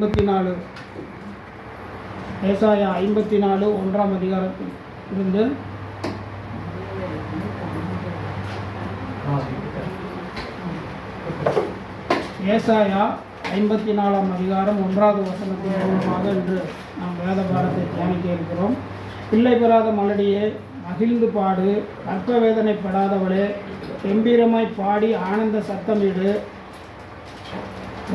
54 ஏசாயா 54 1ஆம் அதிகாரத்தில் இருந்து ஏசாயா 54ஆம் அதிகாரம் 1வது வசனத்தின் மூலமாக இன்று நாம் வேத பாடத்தை தியானிக்க இருக்கிறோம். பிள்ளை பெறாத மலடியே மகிழ்ந்து பாடு, கற்ப வேதனைப்படாதவளே கெம்பீரமாய் பாடி ஆனந்த சத்தமிடு.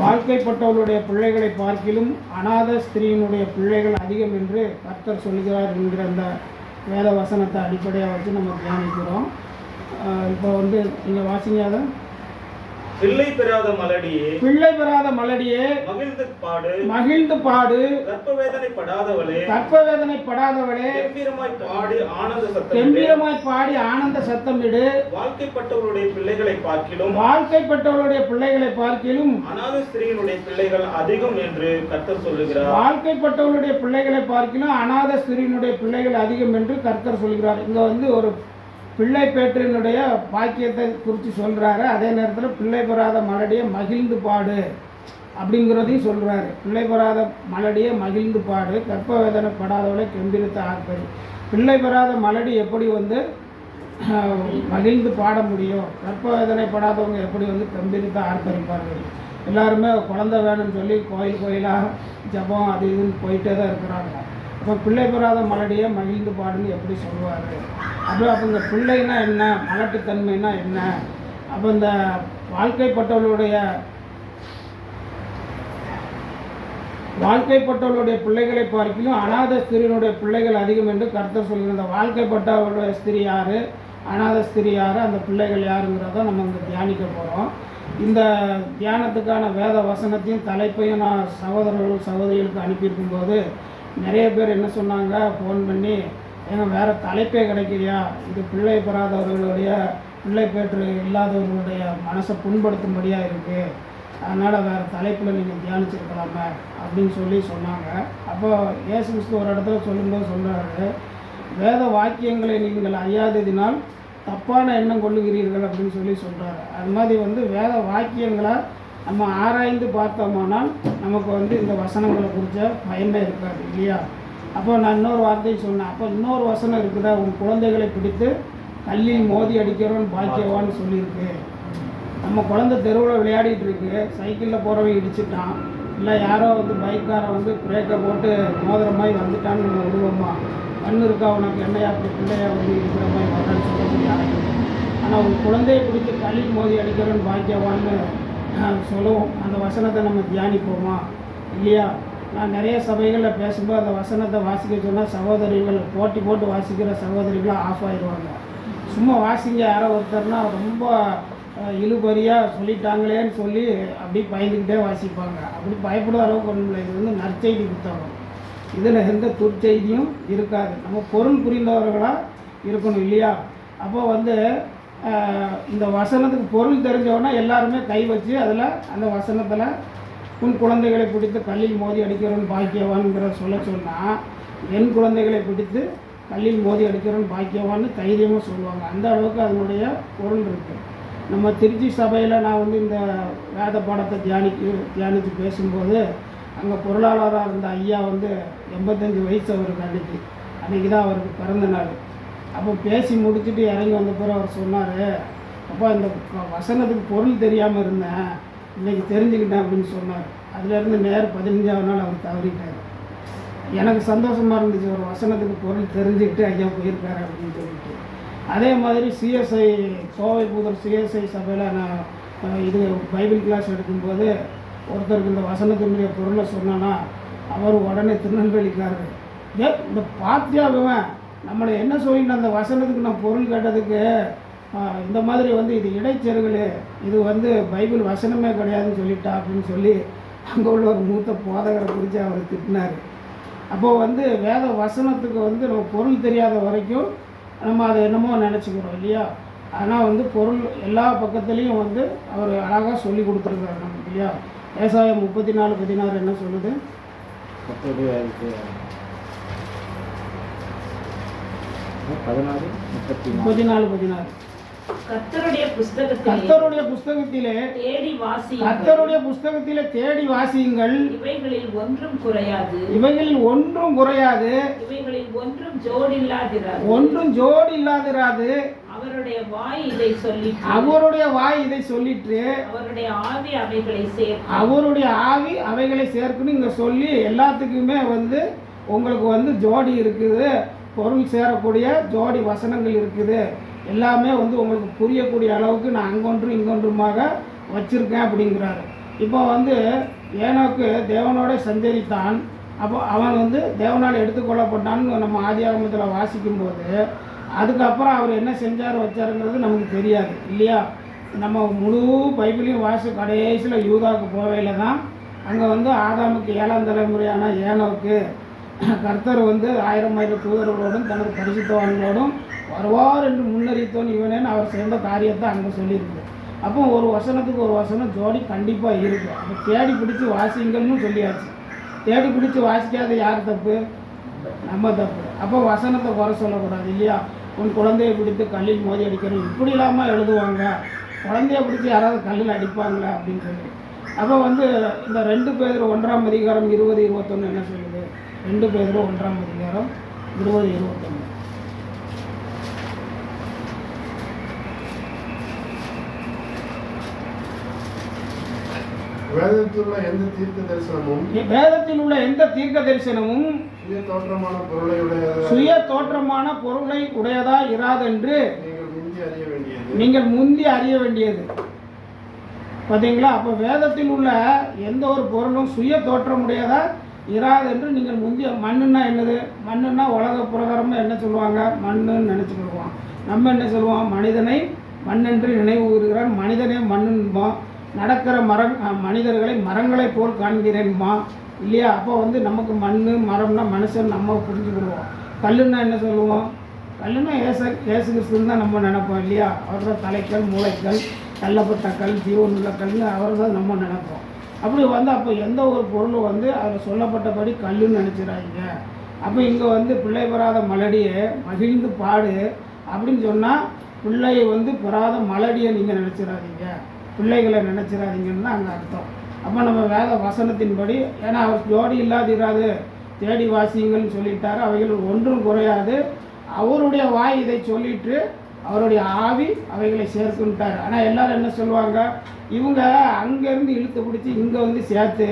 வாழ்க்கைப்பட்டவளுடைய பிள்ளைகளை பார்க்கிலும் அநாத ஸ்திரீயினுடைய பிள்ளைகள் அதிகம் என்று கர்த்தர் சொல்கிறார் என்கிற அந்த வேத வசனத்தை அடிப்படையாக வச்சு நம்ம தியானிக்கிறோம். இப்போ நீங்கள் வாசிங்க அதை. பிள்ளை பெறாத மலடியே மகிழ்ந்து பாடு, கற்ப வேதனைப்படாதவளே கெம்பீரமாய் பாடி ஆனந்த சத்தமிடு. வாழ்க்கைப்பட்டவருடைய பிள்ளைகளை பார்க்கிலும் அநாத ஸ்திரீயினுடைய பிள்ளைகள் அதிகம் என்று கர்த்தர் சொல்லுகிறார். வாழ்க்கைப்பட்டவருடைய பிள்ளைகளை பார்க்கிலும் அநாத ஸ்திரீயினுடைய பிள்ளைகள் அதிகம் என்று கர்த்தர் சொல்கிறார். இங்க ஒரு பிள்ளை பேற்றினுடைய பாக்கியத்தை குறித்து சொல்கிறாரு. அதே நேரத்தில் பிள்ளை பெறாத மலடியை மகிழ்ந்து பாடு அப்படிங்கிறதையும் சொல்கிறாரு. பிள்ளை பெறாத மலடியை மகிழ்ந்து பாடு, கற்ப வேதனைப்படாதவளை கெம்பீரித்த ஆர்ப்பரி. பிள்ளை பெறாத மலடி எப்படி மகிழ்ந்து பாட முடியும்? கற்ப வேதனைப்படாதவங்க எப்படி கம்பீரித்த ஆர்ப்பரிப்பார்கள்? எல்லாருமே குழந்தை வேணும்னு சொல்லி கோயிலாக ஜபம் அது இதுன்னு போயிட்டே தான் இருக்கிறாங்க. அப்போ பிள்ளை பெறாத மலடியை மகிழ்ந்து பாடுன்னு எப்படி சொல்லுவார்? அப்போ இந்த பிள்ளைன்னா என்ன, மலட்டுத்தன்மைன்னா என்ன? அப்போ இந்த வாழ்க்கைப்பட்டவளுடைய பிள்ளைகளை பார்க்கிலும் அநாத ஸ்திரீனுடைய பிள்ளைகள் அதிகம் என்று கர்த்தர் சொல்லுங்கள். இந்த வாழ்க்கைப்பட்டவளுடைய ஸ்திரீ யார், அநாத ஸ்திரீ யார், அந்த பிள்ளைகள் யாருங்கிறத நம்ம இங்கே தியானிக்க போகிறோம். இந்த தியானத்துக்கான வேத வசனத்தையும் தலைப்பையும் நான் சகோதரிகளுக்கு அனுப்பியிருக்கும்போது நிறைய பேர் என்ன சொன்னாங்க, ஃபோன் பண்ணி, ஏங்க வேறு தலைப்பே கிடைக்கலையா, இது பிள்ளை பெறாதவர்களுடைய பிள்ளை பேற்று இல்லாதவர்களுடைய மனசை புண்படுத்தும்படியாக இருக்குது, அதனால் வேறு தலைப்பில் நீங்கள் தியானிச்சிருக்கலாமே அப்படின்னு சொன்னாங்க. அப்போ இயேசு கிறிஸ்து ஒரு இடத்துல சொல்லும்போது சொல்கிறாரு, வேத வாக்கியங்களை நீங்கள் அறியாததினால் தப்பான எண்ணம் கொள்ளுகிறீர்கள் அப்படின்னு சொல்கிறாரு. அது மாதிரி வேத வாக்கியங்களை நம்ம ஆராய்ந்து பார்த்தோமானால் நமக்கு இந்த வசனங்களை குறித்த பயமே இருக்காது இல்லையா? அப்போ நான் இன்னொரு வார்த்தையை சொன்னேன். அப்போ இன்னொரு வசனம் இருக்குதா, உன் குழந்தைகளை பிடித்து கல்லில் மோதி அடிக்கிறோன்னு பாக்கியவான்னு சொல்லியிருக்கு. நம்ம குழந்தை தெருவில் விளையாடிட்டு இருக்கு, சைக்கிளில் போகிறவங்க இடிச்சிட்டான், இல்லை யாரோ பைக்காரை பிரேக்கை போட்டு மோதுற மாதிரி வந்துட்டான்னு நம்ம விடுவோமா? கண்ணு இருக்கா உனக்கு, என்னையா அப்படி பிள்ளையா இருக்கிற மாதிரி வர்றேன்னு சொல்ல முடியாது. ஆனால் உன் குழந்தையை பிடித்து கல்லில் மோதி அடிக்கிறோன்னு பாக்கியவான்னு சொல்லுவோம். அந்த வசனத்தை நம்ம தியானிப்போமா இல்லையா? நான் நிறைய சபைகளில் பேசும்போது அந்த வசனத்தை வாசிக்க சொன்னால் சகோதரிகள் போட்டு வாசிக்கிற சகோதரிகளாக ஆஃப் ஆகிடுவாங்க. சும்மா வாசிங்க யாரோ ஒருத்தர்னா ரொம்ப இழுபறியாக சொல்லிட்டாங்களேன்னு சொல்லி அப்படி பயந்துக்கிட்டே வாசிப்பாங்க. அப்படி பயப்படுற அளவுக்கு ஒன்றும் இல்லை. இது நற்செய்தி புத்தகம், இதில் எந்த துர்ச்செய்தியும் இருக்காது. நம்ம பொருள் புரிந்தவர்களாக இருக்கணும் இல்லையா? அப்போ இந்த வசனத்துக்கு பொருள் தெரிஞ்சவொன்னா எல்லாருமே கை வச்சு அதில் அந்த வசனத்தில் உன் குழந்தைகளை பிடித்து கல்லில் மோதி அடிக்கிறோன்னு பாக்கியவான்ங்கிற சொன்னால் என் குழந்தைகளை பிடித்து கல்லில் மோதி அடிக்கிறோன்னு பாக்கியவான்னு தைரியமாக சொல்லுவாங்க. அந்த அளவுக்கு அதனுடைய பொருள் இருக்குது. நம்ம திருச்சி சபையில் நான் இந்த வேத பாடத்தை தியானித்து பேசும்போது அங்கே பொருளாளராக இருந்த ஐயா 85 வயசு அவருக்கு அன்றைக்கி தான் அவருக்கு பிறந்த நாள். அப்போ பேசி முடிச்சுட்டு இறங்கி வந்த பிறகு அவர் சொன்னார், அப்போ இந்த வசனத்துக்கு பொருள் தெரியாமல் இருந்தேன், இன்றைக்கி தெரிஞ்சுக்கிட்டேன் அப்படின்னு சொன்னார். அதுலேருந்து நேரம் 15ஆவது நாள் அவர் தவறிட்டார். எனக்கு சந்தோஷமாக இருந்துச்சு, ஒரு வசனத்துக்கு பொருள் தெரிஞ்சுக்கிட்டு ஐயா போயிருக்காரு அப்படின்னு சொல்லிட்டு. அதே மாதிரி சிஎஸ்ஐ கோவை புதர் சிஎஸ்ஐ சபையில் நான் பைபிள் கிளாஸ் எடுக்கும்போது ஒருத்தருக்கு இந்த வசனத்தினுடைய பொருளை சொன்னான்னா அவர் உடனே திருநெல்வேலிக்காரர், இந்த பாத்தியாகுவேன் நம்மளை என்ன சொல்லிட்டு அந்த வசனத்துக்கு நான் பொருள் கேட்டதுக்கு இந்த மாதிரி இது இடைச்செருகள், இது பைபிள் வசனமே கிடையாதுன்னு சொல்லிட்டா அப்படின்னு சொல்லி அங்கே உள்ள ஒரு மூத்த போதகரை குறித்து அவர் திட்டினார். அப்போது வேத வசனத்துக்கு நம்ம பொருள் தெரியாத வரைக்கும் நம்ம அதை என்னமோ நினச்சிக்கிறோம் இல்லையா? ஆனால் பொருள் எல்லா பக்கத்துலேயும் அவர் அழகாக சொல்லி கொடுத்துருக்காரு நமக்கு இல்லையா? ஏசாயா 34:16 என்ன சொல்லுது? 14:16 கர்த்தருடைய கர்த்தருடைய புஸ்தகத்திலே தேடி வாசியுங்கள். கர்த்தருடைய புஸ்தகத்திலே தேடி வாசியுங்கள். இவைகளில் ஒன்றும் குறையாது. இவைகளில் ஒன்றும் குறையாது. இவைகளில் ஒன்றும் ஜோடில்லாதிராது. ஒன்றும் ஜோடி இல்லாதிராது. அவருடைய வாய் இதை சொல்லிற்று. அவருடைய வாய் இதை சொல்லிட்டு அவருடைய ஆவி அவைகளை சேர்க்கும். அவருடைய ஆவி அவைகளை சேர்க்கணும் இங்க சொல்லி எல்லாத்துக்குமே வந்து உங்களுக்கு வந்து ஜோடி இருக்குது, பொருள் சேரக்கூடிய ஜோடி வசனங்கள் இருக்குது, எல்லாமே வந்து உங்களுக்கு புரியக்கூடிய அளவுக்கு நான் அங்கொன்றும் இங்கொன்றுமாக வச்சிருக்கேன் அப்படிங்கிறாரு. இப்போ வந்து ஏனோக்கு தேவனோட சஞ்சரித்தான். அப்போ அவன் வந்து தேவனால் எடுத்துக்கொள்ளப்பட்டான்னு நம்ம ஆதியாகமத்தில் வாசிக்கும்போது அதுக்கப்புறம் அவர் என்ன செஞ்சார் வச்சாருங்கிறது நமக்கு தெரியாது இல்லையா. நம்ம முழு பைபிளையும் கடைசியில் யூதாவுக்கு போவையில் தான் அங்கே வந்து ஆதாமுக்கு 7ஆம் தலைமுறையான ஏனோக்கு கர்த்தர் வந்து 1000 தூதர்களோடும் தனது பரிசுத்தவான்களோடும் வருவார் என்று முன்னறித்தோன் இவனேன்னு அவர் சேர்ந்த காரியத்தை அங்கே சொல்லியிருக்கு. அப்போ ஒரு வசனத்துக்கு ஒரு வசனம் ஜோடி கண்டிப்பாக இருக்குது. அப்போ தேடி பிடிச்சி வாசிங்கன்னு சொல்லியாச்சு. தேடி பிடிச்சி வாசிக்காத யார் தப்பு? நம்ம தப்பு. அப்போ வசனத்தை குறை சொல்லக்கூடாது இல்லையா. உன் குழந்தையை பிடித்து கல்லில் மோதி அடிக்கணும் இப்படி இல்லாமல் எழுதுவாங்க, குழந்தைய பிடிச்சி யாராவது கல்லில் அடிப்பாங்களா அப்படின்னு சொல்லி. அப்போ வந்து இந்த 2 பேதுரு 1ஆம் அதிகாரம் 20-21 என்ன சொல்லுது? 2 பேதுரு 1ஆம் அதிகாரம் 20-21. வேதத்தில் உள்ள எந்த தீர்க்க தரிசனமும் சுய தோற்றமான பொருளை உடையதா இராதென்று நீங்கள் முந்தி அறிய வேண்டியது. பார்த்தீங்களா? அப்போ வேதத்தில் உள்ள எந்த ஒரு பொருளும் சுய தோற்றமுடையதா இராதென்று நீங்கள் முந்தி. மண்ணுன்னா என்னது? மண்ணுன்னா உலக பிரகாரமாக என்ன சொல்லுவாங்க? மண்ணுன்னு நினச்சிக்கிடுவோம். நம்ம என்ன சொல்லுவோம்? மனிதனை மண்ணென்று நினைவு கூறுகிறான், மனிதனே மண்ணுன்போம், நடக்கிற மனிதர்களை மரங்களை போல் காண்கிறேன்மா இல்லையா. அப்போ வந்து நமக்கு மண் மரம்னா மனுஷன் நம்ம புரிஞ்சுக்கிடுவோம். கல்லுன்னா என்ன சொல்லுவோம்? கல்லுன்னா ஏசு கிறிஸ்துன்னு தான் நம்ம நினைப்போம் இல்லையா. அவர் தான் தலைக்கல், மூளைக்கல், தள்ளப்பட்ட கல், ஜீவன் உள்ள கல்னு அவர் தான் நம்ம நினைப்போம். அப்படி வந்து அப்போ எந்த ஒரு பொருளும் வந்து அதில் சொல்லப்பட்டபடி கல்லுன்னு நினச்சிடாதீங்க. அப்போ இங்கே வந்து பிள்ளை பெறாத மலடியை மகிழ்ந்து பாடு அப்படின்னு சொன்னால் பிள்ளையை வந்து பெறாத மலடியை நீங்கள் நினச்சிடாதீங்க, பிள்ளைகளை நினச்சிடாதீங்கன்னு தான் அங்கே அர்த்தம். அப்போ நம்ம வேத வசனத்தின்படி, ஏன்னா அவர் ஜோடி இல்லாதிராது தேடி வாசிங்கள்னு சொல்லிட்டாரு, அவைகள் ஒன்றும் குறையாது, அவருடைய வாய் இதை சொல்லிட்டு அவருடைய ஆவி அவைகளை சேர்க்குன்ட்டார். ஆனால் எல்லோரும் என்ன சொல்லுவாங்க? இவங்க அங்கேருந்து இழுத்து பிடிச்சி இங்கே வந்து சேர்த்து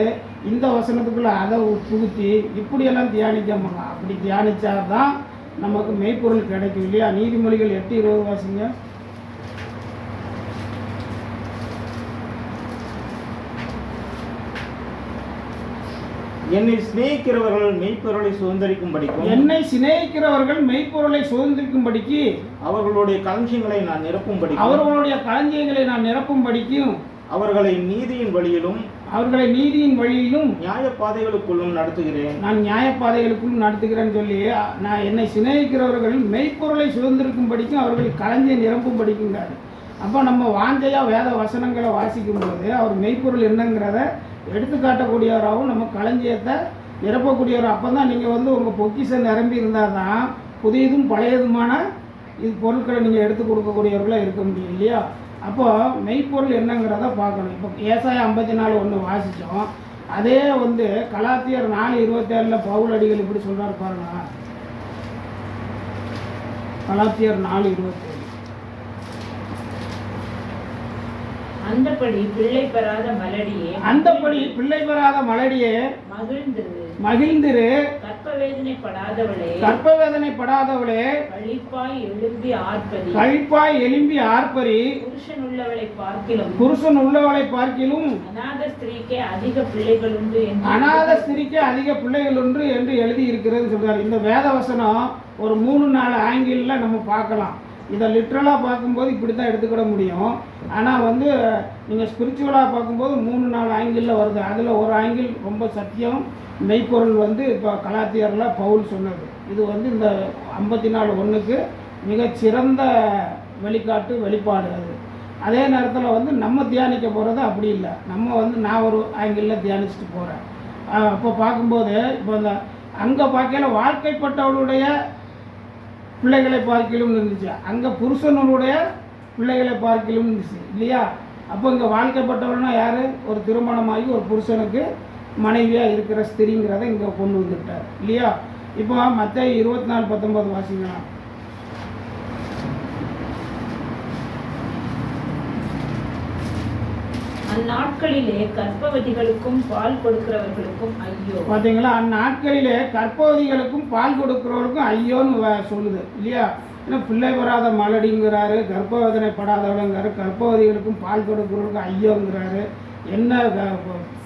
இந்த வசனத்துக்குள்ளே அதை புகுத்தி இப்படியெல்லாம் தியானிக்காமங்க. அப்படி தியானித்தா தான் நமக்கு மெய்ப்பொருள் கிடைக்கும் இல்லையா. நீதிமொழிகள் 8:20 வாசிங்க. என்னை சிநேகிக்கிறவர்கள் மெய்ப்பொருளை சுதந்திரிக்கும்படிக்கும் அவர்களுடைய களஞ்சியங்களை நான் நிரப்பும்படிக்கும் அவர்களை நீதியின் வழியிலும் நியாய பாதைகளுக்குள்ளும் நடத்துகிறேன் சொல்லி, நான் என்னை சிநேகிக்கிறவர்கள் மெய்ப்பொருளை சுதந்திரிக்கும்படிக்கும் அவர்களை களஞ்சியம் நிரப்பும்படிக்குங்காரு. அப்போ நம்ம வாஞ்சையாக வேத வசனங்களை வாசிக்கும்போது அவர் மெய்ப்பொருள் என்னங்கிறத எடுத்து காட்டக்கூடியவராகவும் நம்ம களஞ்சியத்தை நிரப்பக்கூடியவர். அப்போ தான் நீங்கள் வந்து உங்கள் பொக்கிஷம் நிரம்பி இருந்தால் தான் புதியதும் பழையதுமான இது பொருட்களை நீங்கள் எடுத்து கொடுக்கக்கூடியவர்களாக இருக்க முடியும் இல்லையா. அப்போது மெய்ப்பொருள் என்னங்கிறத பார்க்கணும். இப்போ ஏசாயா 54:1 வாசித்தோம். அதே வந்து கலாத்தியர் 4:27 பவுல் அடிகள் இப்படி சொல்கிறார் பாருங்க. கலாத்தியர் 4:27 அந்தபடி பிள்ளை பெறாத மலடியே மகிழ்ந்திரு, கற்பவேதனைப்படாதவளே களிப்பாய் எழும்பி ஆர்ப்பரி, புருஷன் உள்ளவளை பார்க்கிலும் அநாத ஸ்திரீக்கே அதிக பிள்ளைகள் உண்டு என்று எழுதி இருக்கிறது சொல்றாரு. இந்த வேத வசனம் ஒரு 3-4 ஆங்கிளில் நம்ம பார்க்கலாம். இதை லிட்ரலாக பார்க்கும்போது இப்படி தான் எடுத்துக்கிட முடியும். ஆனால் வந்து நீங்கள் ஸ்பிரிச்சுவலாக பார்க்கும்போது 3-4 ஆங்கிளில் வருது. அதில் ஒரு ஆங்கிள் ரொம்ப சத்தியம் மெய்ப்பொருள் வந்து இப்போ கலாத்தியரில் பவுல் சொன்னது. இது வந்து இந்த 54:1 மிகச்சிறந்த வெளிப்பாடு அது. அதே நேரத்தில் வந்து நம்ம தியானிக்க போகிறது அப்படி இல்லை. நம்ம வந்து நான் ஒரு ஆங்கிளில் தியானிச்சுட்டு போகிறேன். அப்போ பார்க்கும்போது இப்போ இந்த அங்கே பார்க்கையில் வாழ்க்கைப்பட்டவளுடைய பிள்ளைகளை பார்க்கலும் இருந்துச்சு. அங்கே புருஷனுடைய பிள்ளைகளை பார்க்கலும் இல்லையா? அப்போ இங்கே வாழ்க்கைப்பட்டவள்னா யார்? ஒரு திருமணமாகி ஒரு புருஷனுக்கு மனைவியாக இருக்கிற ஸ்திரிங்கிறத இங்கே கொண்டு வந்துட்டார் இல்லையா? இப்போ மத்தேயு 24:19 வாசிக்கலாம். அந்நாட்களிலே கர்ப்பவதிகளுக்கும் பால் கொடுக்கிறவர்களுக்கும் ஐயோ. பார்த்தீங்களா? அந்நாட்களிலே கர்ப்பவதிகளுக்கும் பால் கொடுக்கிறவருக்கும் ஐயோன்னு சொல்லுது இல்லையா? ஏன்னா பிள்ளை பெறாத மலடிங்கிறாரு, கர்ப்பவேதனை படாதவங்கிறாரு, கர்ப்பவதிகளுக்கும் பால் கொடுக்கிறவருக்கும் ஐயோங்கிறாரு. என்ன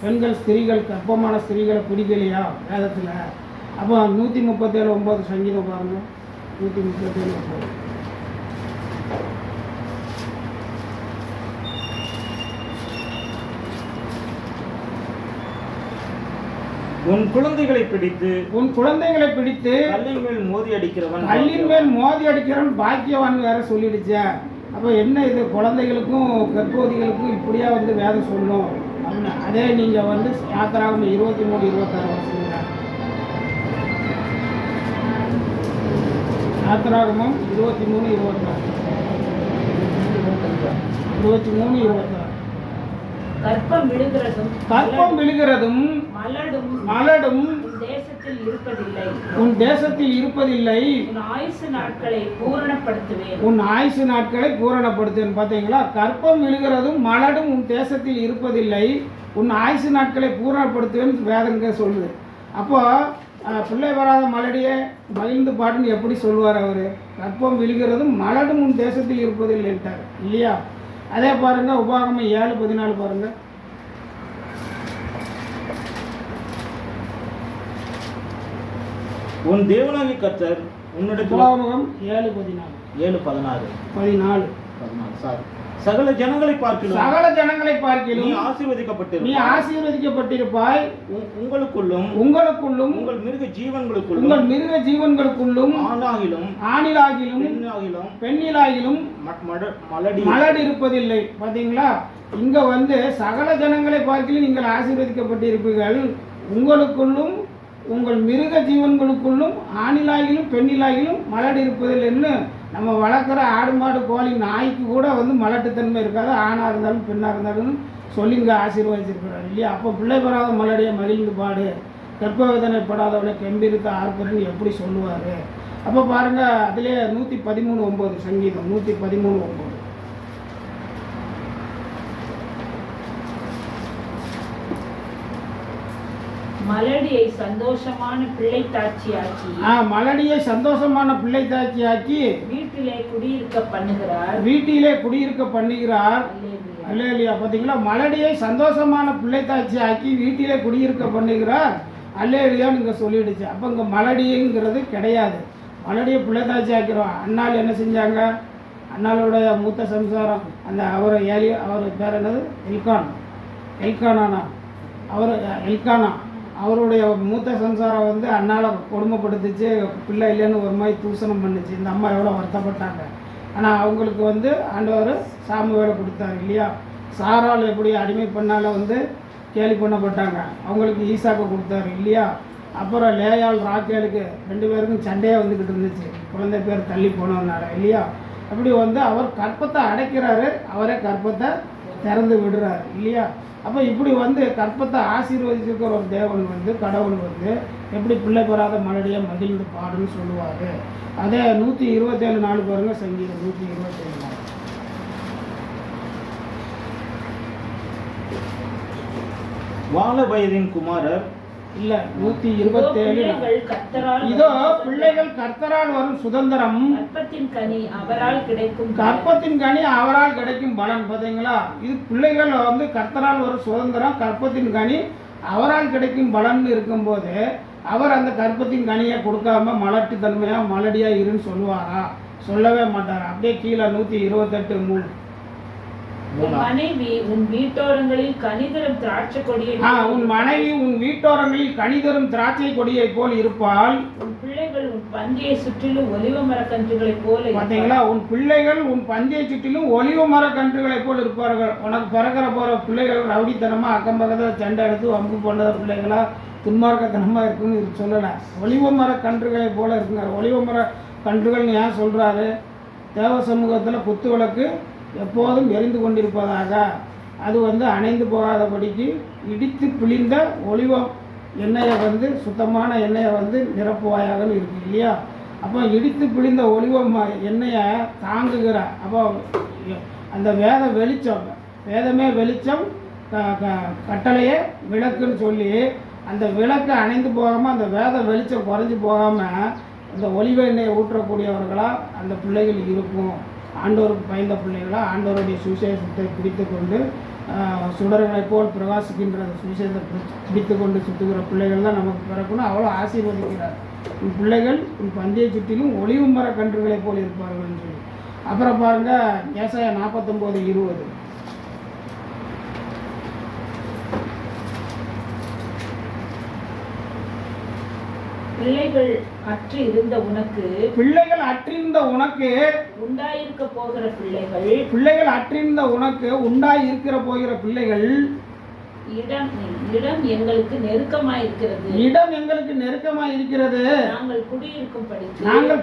பெண்கள் ஸ்திரீகள் கர்ப்பமான ஸ்திரீகளை பிடிக்கலையா வேதத்தில்? அப்போ 137:9 சங்கீதம் பாருங்க. 137:9. உன் குழந்தைகளை பிடித்து கல்லின் மேல் மோதி அடிக்கிறவன் பாக்கியவான் வேற சொல்லிடுச்சே. அப்போ என்ன இது? குழந்தைகளுக்கும் கர்ப்பவதிகளுக்கும் இப்படியா வேதம் சொல்லும் அப்படின்னு. அதே நீங்கள் யாத்திராகமம் 23:26 வருஷங்க. யாத்திராகமம் 23:26. கர்ப்பம் விழுகிறதும் மலடும் உன் தேசத்தில் இருப்பதில்லை. உன் ஆயுசு நாட்களை பூரணப்படுத்துவேன். பார்த்தீங்களா? கர்ப்பம் விழுகிறதும் மலடும் உன் தேசத்தில் இருப்பதில்லை, உன் ஆயுசு நாட்களை பூரணப்படுத்துவேன் வேதங்க சொல்லுது. அப்போ பிள்ளை வராத மலடியை மகிழ்ந்து பாட்டுன்னு எப்படி சொல்லுவார் அவர்? கர்ப்பம் விழுகிறதும் மலடும் உன் தேசத்தில் இருப்பதில்லைன்ட்டார் இல்லையா? அதே பாருங்க, உபாகமம் 7:14 பாருங்க. உன் தேவனாகிய கர்த்தர் உன்னிடத்தில் உபாகமம் 7:14 சகல ஜனங்களை பார்க்கிலும் நீ ஆசீர்வதிக்கப்பட்டிருப்பாய். உங்களுக்குள்ளும் உங்கள் மிருக ஜீவன்களுக்குள்ளும் ஆணிலாகிலும் பெண்ணிலாகிலும் மலடு இருப்பதில்லை. பார்த்தீங்களா? இங்க சகல ஜனங்களை பார்க்கிலும் நீங்கள் ஆசீர்வதிக்கப்பட்டிருப்பீர்கள். உங்களுக்குள்ளும் உங்கள் மிருக ஜீவன்களுக்குள்ளும் ஆணிலாகிலும் பெண்ணிலாகிலும் மலடு இருப்பதில்லைன்னு. நம்ம வளர்க்குற ஆடு மாடு கோழி நாய்க்கு கூட மலட்டுத்தன்மை இருக்காது, ஆணாக இருந்தாலும் பெண்ணாக இருந்தாலும் சொல்லி இங்கே ஆசீர்வதிச்சிருக்கிறார் இல்லையா? அப்போ பிள்ளை பெறாத மலடியை மகிழ்ந்து பாடு, கர்ப்பவேதனை படாதவளை கெம்பீரித்த ஆர்ப்பரின்னு எப்படி சொல்லுவார்? அப்போ பாருங்கள், அதிலே 113:9 சங்கீதம் 113:9. மலடியை சந்தோஷமான பிள்ளைத்தாட்சியாக்கி வீட்டிலே குடியிருக்க பண்ணுகிறார். அல்லேலூயா. பார்த்தீங்களா? மலடியை சந்தோஷமான பிள்ளைத்தாட்சியாக்கி வீட்டிலே குடியிருக்க பண்ணுகிறார். அல்லேலூயான்னு இங்கே சொல்லிடுச்சு. அப்போ இங்கே மலடிங்கிறது கிடையாது. மலடியை பிள்ளைத்தாட்சி ஆக்கிறோம். அண்ணாள் என்ன செஞ்சாங்க? அண்ணாளுடைய மூத்த சம்சாரம் அவர் பேர் என்னது? எல்கானா. அவருடைய மூத்த சம்சாரம் அண்ணால கொடுமைப்படுத்துச்சு, பிள்ளை இல்லைன்னு ஒரு மாதிரி தூசணம் பண்ணுச்சு. இந்த அம்மா எவ்வளோ வருத்தப்பட்டாங்க. ஆனால் அவங்களுக்கு ஆண்டவர் சாமுவேலை கொடுத்தாரு இல்லையா? சாரால் எப்படி அடிமை பண்ணால கேலி பண்ணப்பட்டாங்க, அவங்களுக்கு ஈசாக்கை கொடுத்தாரு இல்லையா? அப்புறம் லேயால் ராக்கேலுக்கு 2 பேருக்கும் சண்டையாக வந்துக்கிட்டு இருந்துச்சு, குழந்தை பேர் தள்ளி போனதுனால இல்லையா? அப்படி அவர் கற்பத்தை அடைக்கிறாரு, அவரே கற்பத்தை திறந்து விடுறாரு இல்லையா? அப்போ இப்படி கற்பத்தை ஆசீர்வதிச்சிருக்கிற ஒரு தேவன் கடவுள் எப்படி பிள்ளை பெறாத மலடியை மகிழ்ந்து பாடுன்னு சொல்லுவார். அதே 127:4 பாருங்க. சங்கீதம் 127:4. வால வயதின் குமாரர் இல்ல 127. இதோ பிள்ளைகள் கர்த்தரால் வரும் சுதந்திரம், கற்பத்தின் கனி அவரால் கிடைக்கும் பலன். பார்த்தீங்களா? இது பிள்ளைகள் கர்த்தரால் வரும் சுதந்திரம், கற்பத்தின் கனி அவரால் கிடைக்கும் பலன் இருக்கும்போது அவர் அந்த கற்பத்தின் கனியை கொடுக்காம மலட்டுத்தன்மையா மலடியா இருன்னு சொல்லுவாரா? சொல்லவே மாட்டார். அப்படியே கீழே 128:3. உன் மனைவி உன் வீட்டோரங்களில் கனிதரும் திராட்சை கொடியை போல் இருப்பாள். உன் பிள்ளைகள் உன் பந்தியை சுற்றிலும் ஒலிவ மரக்கன்றுகளைப் போல. பார்த்தீங்களா? உன் பிள்ளைகள் உன் பந்தியை சுற்றிலும் ஒலிவ மரக்கன்றுகளைப் போல் இருப்பார்கள். உனக்கு பிறக்கிற போகிற பிள்ளைகள் ரவுடித்தனமா அக்கம் பக்கத்தில் சண்டை எடுத்து வம்பு பண்ணத பிள்ளைகளா துன்மார்க்கத்தனமாக இருக்குன்னு சொல்லலை. ஒலிவ மரக்கன்றுகளை போல இருக்குங்க. ஒலிவ மர கன்றுகள்னு ஏன் சொல்கிறாரு? தேவ சமூகத்தில் குத்து விளக்கு எப்போதும் எரிந்து கொண்டிருப்பதாக, அது வந்து அணைந்து போகாதபடிக்கு இடித்து பிழிந்த ஒலிவ எண்ணெயை வந்து சுத்தமான எண்ணெயை வந்து நிரப்புவாயாகன்னு இருக்குது இல்லையா. அப்போ இடித்து பிழிந்த ஒலிவ எண்ணெயை தாங்குகிற, அப்போ அந்த வேத வெளிச்சம், வேதமே வெளிச்சம், கட்டளையே விளக்குன்னு சொல்லி அந்த விளக்கு அணைந்து போகாமல், அந்த வேத வெளிச்சம் குறைஞ்சி போகாமல் இந்த ஒலிவ எண்ணெயை ஊற்றக்கூடியவர்களாக அந்த பிள்ளைகள் இருக்கும். ஆண்டவருக்கு பயந்த பிள்ளைகளாக ஆண்டவருடைய சுவிசேஷத்தை பிடித்து கொண்டு சுடர்களைப் போல் பிரகாசிக்கின்ற சுவிசேஷத்தை பிடித்து கொண்டு சுற்றுகிற பிள்ளைகள் தான் நமக்கு பிறக்கணும். அவ்வளோ ஆசீர்வதிக்கிறார். உன் பிள்ளைகள் உன் பந்தியை சுற்றிலும் ஒளிவு மர கன்றுகளைப் போல் இருப்பார்கள்னு சொல்லி. அப்புறம் பாருங்கள், ஏசாயா 49:20. பிள்ளைகள் அற்று இருந்த உனக்கு, பிள்ளைகள் அற்றிருந்த உனக்கு உண்டாயிருக்க போகிற பிள்ளைகள், பிள்ளைகள் அற்றிருந்த உனக்கு உண்டாய் இருக்கிற போகிற பிள்ளைகள், இடம் இடம் எங்களுக்கு நெருக்கமாயிருக்கிறது, இடம் எங்களுக்கு நெருக்கமாக இருக்கிறது, நாங்கள்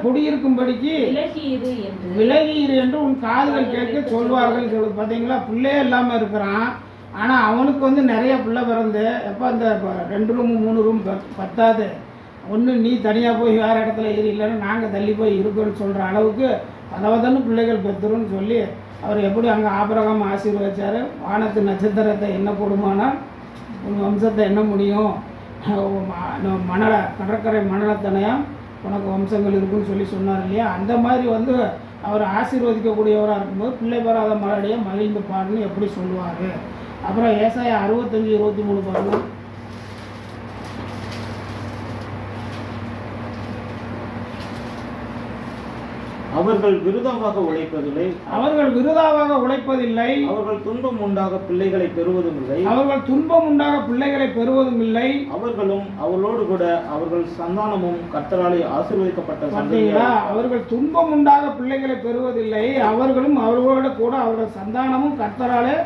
குடியிருக்கும்படிக்கு விலகி இரு என்று விலகி இரு என்று உன் காதுகள் கேட்க சொல்வார்கள் சொல்லு. பார்த்தீங்களா, பிள்ளையே இல்லாமல் இருக்கிறான். ஆனால் அவனுக்கு வந்து நிறைய பிள்ளை பிறந்து, எப்போ அந்த 2 ரூம் 3 ரூம் பத்தாது, ஒன்று நீ தனியாக போய் வேறு இடத்துல இரு, இல்லைன்னு நாங்கள் தள்ளி போய் இருக்கோன்னு சொல்கிற அளவுக்கு பதவதன்னு பிள்ளைகள் பெற்றுருன்னு சொல்லி அவர் எப்படி அங்கே ஆபிரகாம் ஆசீர்வதிச்சார். வானத்து நட்சத்திரத்தை என்ன போடுமானால் உன் வம்சத்தை என்ன முடியும், மணலை கடற்கரை மணலத்தனையாக உனக்கு வம்சங்கள் இருக்குன்னு சொல்லி சொன்னார் இல்லையா. அந்த மாதிரி வந்து அவர் ஆசீர்வதிக்கக்கூடியவராக இருக்கும்போது பிள்ளை பெறாத மலடைய மகிழ்ந்து பாருன்னு எப்படி சொல்லுவார். அப்புறம் ஏசாயா 65:23 பாருங்கள். அவர்கள் விருதாவாக உழைப்பதில்லை, அவர்கள் விருதாவாக உழைப்பதில்லை, அவர்கள் துன்பம் உண்டாக பிள்ளைகளை பெறுவதும் இல்லை, அவர்கள் துன்பம் உண்டாக பிள்ளைகளை பெறுவதும் இல்லை, அவர்களும் அவர்களோடு கூட அவர்கள் சந்தானமும் கர்த்தராலே ஆசீர்வதிக்கப்பட்ட சந்ததியா. அவர்கள் துன்பம் உண்டாக பிள்ளைகளை பெறுவதில்லை, அவர்களும் அவர்களோடு கூட அவர்கள் சந்தானமும் கர்த்தராலே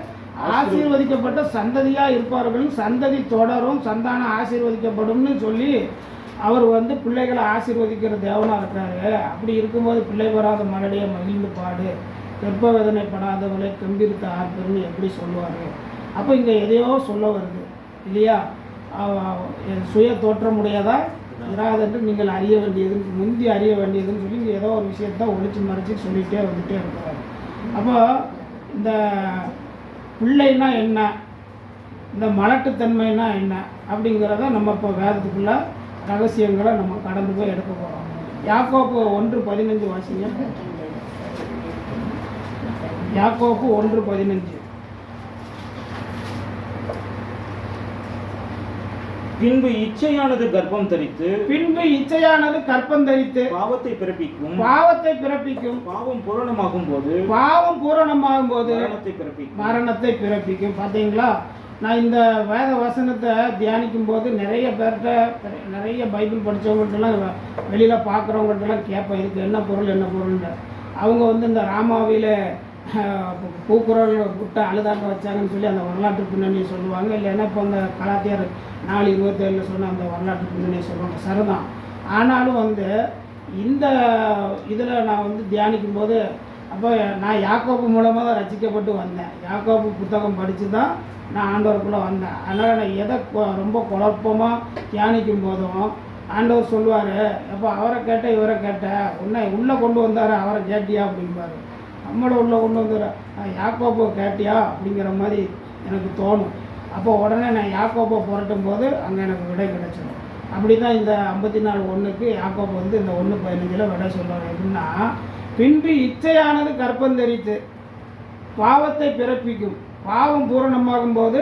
ஆசீர்வதிக்கப்பட்ட சந்ததியா இருப்பார்கள். சந்ததி தொடரும், சந்தானம் ஆசீர்வதிக்கப்படும்னு சொல்லி அவர் வந்து பிள்ளைகளை ஆசீர்வதிக்கிற தேவனாக இருக்காரு. அப்படி இருக்கும்போது பிள்ளை வராத மலடியை மகிழ்ந்து பாடு, கர்ப்ப வேதனைப்படாதவளை கம்பீரித்த ஆர்ப்பர்னு எப்படி சொல்லுவார். அப்போ இங்கே எதையோ சொல்ல வருது இல்லையா. சுய தோற்றமுடையதா இராதென்று நீங்கள் அறிய வேண்டியதுன்னு, முந்தி அறிய வேண்டியதுன்னு சொல்லி இங்கே ஏதோ ஒரு விஷயத்த ஒழிச்சு மறைச்சி சொல்லிகிட்டே வந்துகிட்டே இருக்கிறார். அப்போ இந்த பிள்ளைன்னா என்ன, இந்த மலட்டுத்தன்மைனா என்ன அப்படிங்கிறத நம்ம இப்போ வேதத்துக்குள்ள ரகசியங்களை நம்ம கடந்து போய் எடுக்க போகிறோம். யாக்கோப்பு 1:15 வாசிங்க. யாக்கோப்பு 1:15. பின்பு இச்சையானது கர்ப்பம் தரித்து, பின்பு இச்சையானது கர்ப்பம் தரித்து பாவத்தை பிறப்பிக்கும், பாவத்தை பிறப்பிக்கும், பாவம் பூரணமாகும் போது, பாவம் பூரணமாகும் போது மரணத்தை பிறப்பிக்கும், மரணத்தை பிறப்பிக்கும். பார்த்தீங்களா, நான் இந்த வேத வசனத்தை தியானிக்கும் போது நிறைய பேர்கிட்ட, நிறைய பைபிள் படித்தவங்கள்ட்டெல்லாம் வெளியில் பார்க்குறவங்கள்ட்டெல்லாம் கேட்பேன், இதுக்கு என்ன பொருள் என்ன பொருள்னு. அவங்க வந்து இந்த ராமாவில பூக்குரல் விட்டு அழுதாக்க வச்சாங்கன்னு சொல்லி அந்த வரலாற்று பின்னணியை சொல்லுவாங்க. இல்லைன்னா இப்போ அந்த கலாத்தியார் 4:27 சொன்ன அந்த வரலாற்று பின்னணியை சொல்லுவாங்க. சரிதான். ஆனாலும் வந்து இந்த இதில் நான் வந்து தியானிக்கும் போது, அப்போ நான் யாக்கோப்பு மூலமாக தான் ரசிக்கப்பட்டு வந்தேன். யாக்கோப்பு புத்தகம் படித்து தான் நான் ஆண்டவருக்குள்ளே வந்தேன். அதனால் நான் எதை ரொம்ப குழப்பமாக தியானிக்கும் போதும் ஆண்டவர் சொல்லுவார், அப்போ அவரை கேட்ட இவரை கேட்ட, உன்னை உள்ளே கொண்டு வந்தார், அவரை கேட்டியா அப்படிம்பார். நம்மளை உள்ளே கொண்டு வந்தார், யாக்கோப்பை கேட்டியா அப்படிங்கிற மாதிரி எனக்கு தோணும். அப்போ உடனே நான் யாக்கோப்பை புரட்டும் போது அங்கே எனக்கு விடை கிடைச்சிடும். அப்படி தான் இந்த 54:1 யாக்கோப்பு வந்து இந்த 1:15 விடை சொல்லுவார். எப்படின்னா, பின்பு இச்சையானது கர்ப்பம் தரித்து பாவத்தை பிறப்பிக்கும், பாவம் பூரணமாகும் போது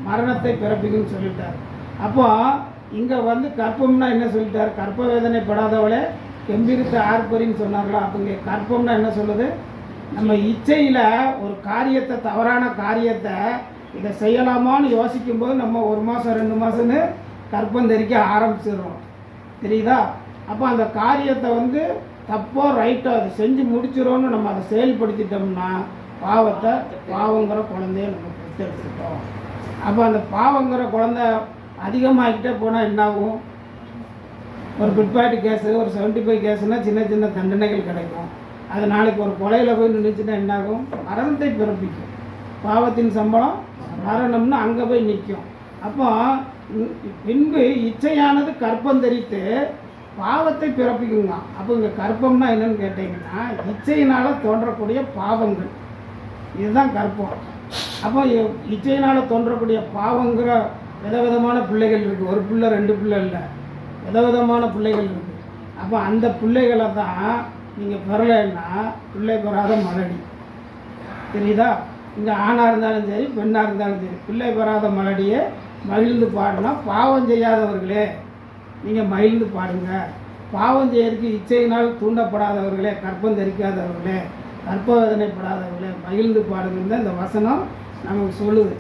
மரணத்தை பிறப்பிக்கும்னு சொல்லிட்டார். அப்போ இங்கே வந்து கற்பம்னா என்ன சொல்லிட்டார், கற்ப வேதனைப்படாதவளே கம்பீரித்த ஆர்ப்பரின்னு சொன்னார்களா. அப்போ இங்கே கற்பம்னா என்ன சொல்லுது, நம்ம இச்சையில் ஒரு காரியத்தை, தவறான காரியத்தை இதை செய்யலாமான்னு யோசிக்கும்போது நம்ம 1 மாதம் 2 மாதம்னு கற்பம் தரிக்க ஆரம்பிச்சிடுறோம், தெரியுதா. அப்போ அந்த காரியத்தை வந்து தப்போ ரைட்டோ அதை செஞ்சு முடிச்சிடோன்னு நம்ம அதை செயல்படுத்திட்டோம்னா பாவங்கிற குழந்தைய நம்ம பெற்றெடுத்துட்டோம். அப்போ அந்த பாவங்கிற குழந்தை அதிகமாகிட்டே போனால் என்னாகும், ஒரு பிட்பாய்ட் கேஸு, ஒரு 75 கேஸுனால் சின்ன சின்ன தண்டனைகள் கிடைக்கும். அது நாளைக்கு ஒரு கொலையில் போய் நின்றுச்சுன்னா என்னாகும்? மரணத்தை பிறப்பிக்கும். பாவத்தின் சம்பளம் மரணம்னு அங்கே போய் நிற்கும். அப்போ பின்பு இச்சையானது கற்பம் தரித்து பாவத்தை பிறப்பிக்குங்க. அப்போ இங்கே கற்பம்னா என்னன்னு கேட்டிங்கன்னா இச்சையினால் தோன்றக்கூடிய பாவங்கள், இதுதான் கற்பம். அப்போ இச்சையினால் தோன்றக்கூடிய பாவங்கிற விதவிதமான பிள்ளைகள் இருக்குது. ஒரு பிள்ளை ரெண்டு பிள்ளை இல்லை, விதவிதமான பிள்ளைகள் இருக்குது. அப்போ அந்த பிள்ளைகளை தான் நீங்கள் பெறலைன்னா பிள்ளை பெறாத மலடி. தெரியுதா? இங்கே ஆணாக இருந்தாலும் சரி பெண்ணாக இருந்தாலும் சரி பிள்ளை பெறாத மலடியை மகிழ்ந்து பாடினா, பாவம் செய்யாதவர்களே நீங்கள் மகிழ்ந்து பாடுங்க, பாவம் செய்யறதுக்கு இச்சையினால் தூண்டப்படாதவர்களே, கற்பம் தரிக்காதவர்களே, கற்ப வேதனைப்படாதவர்களே மகிழ்ந்து பாடுங்கன்னு இந்த வசனம் நமக்கு சொல்லுது.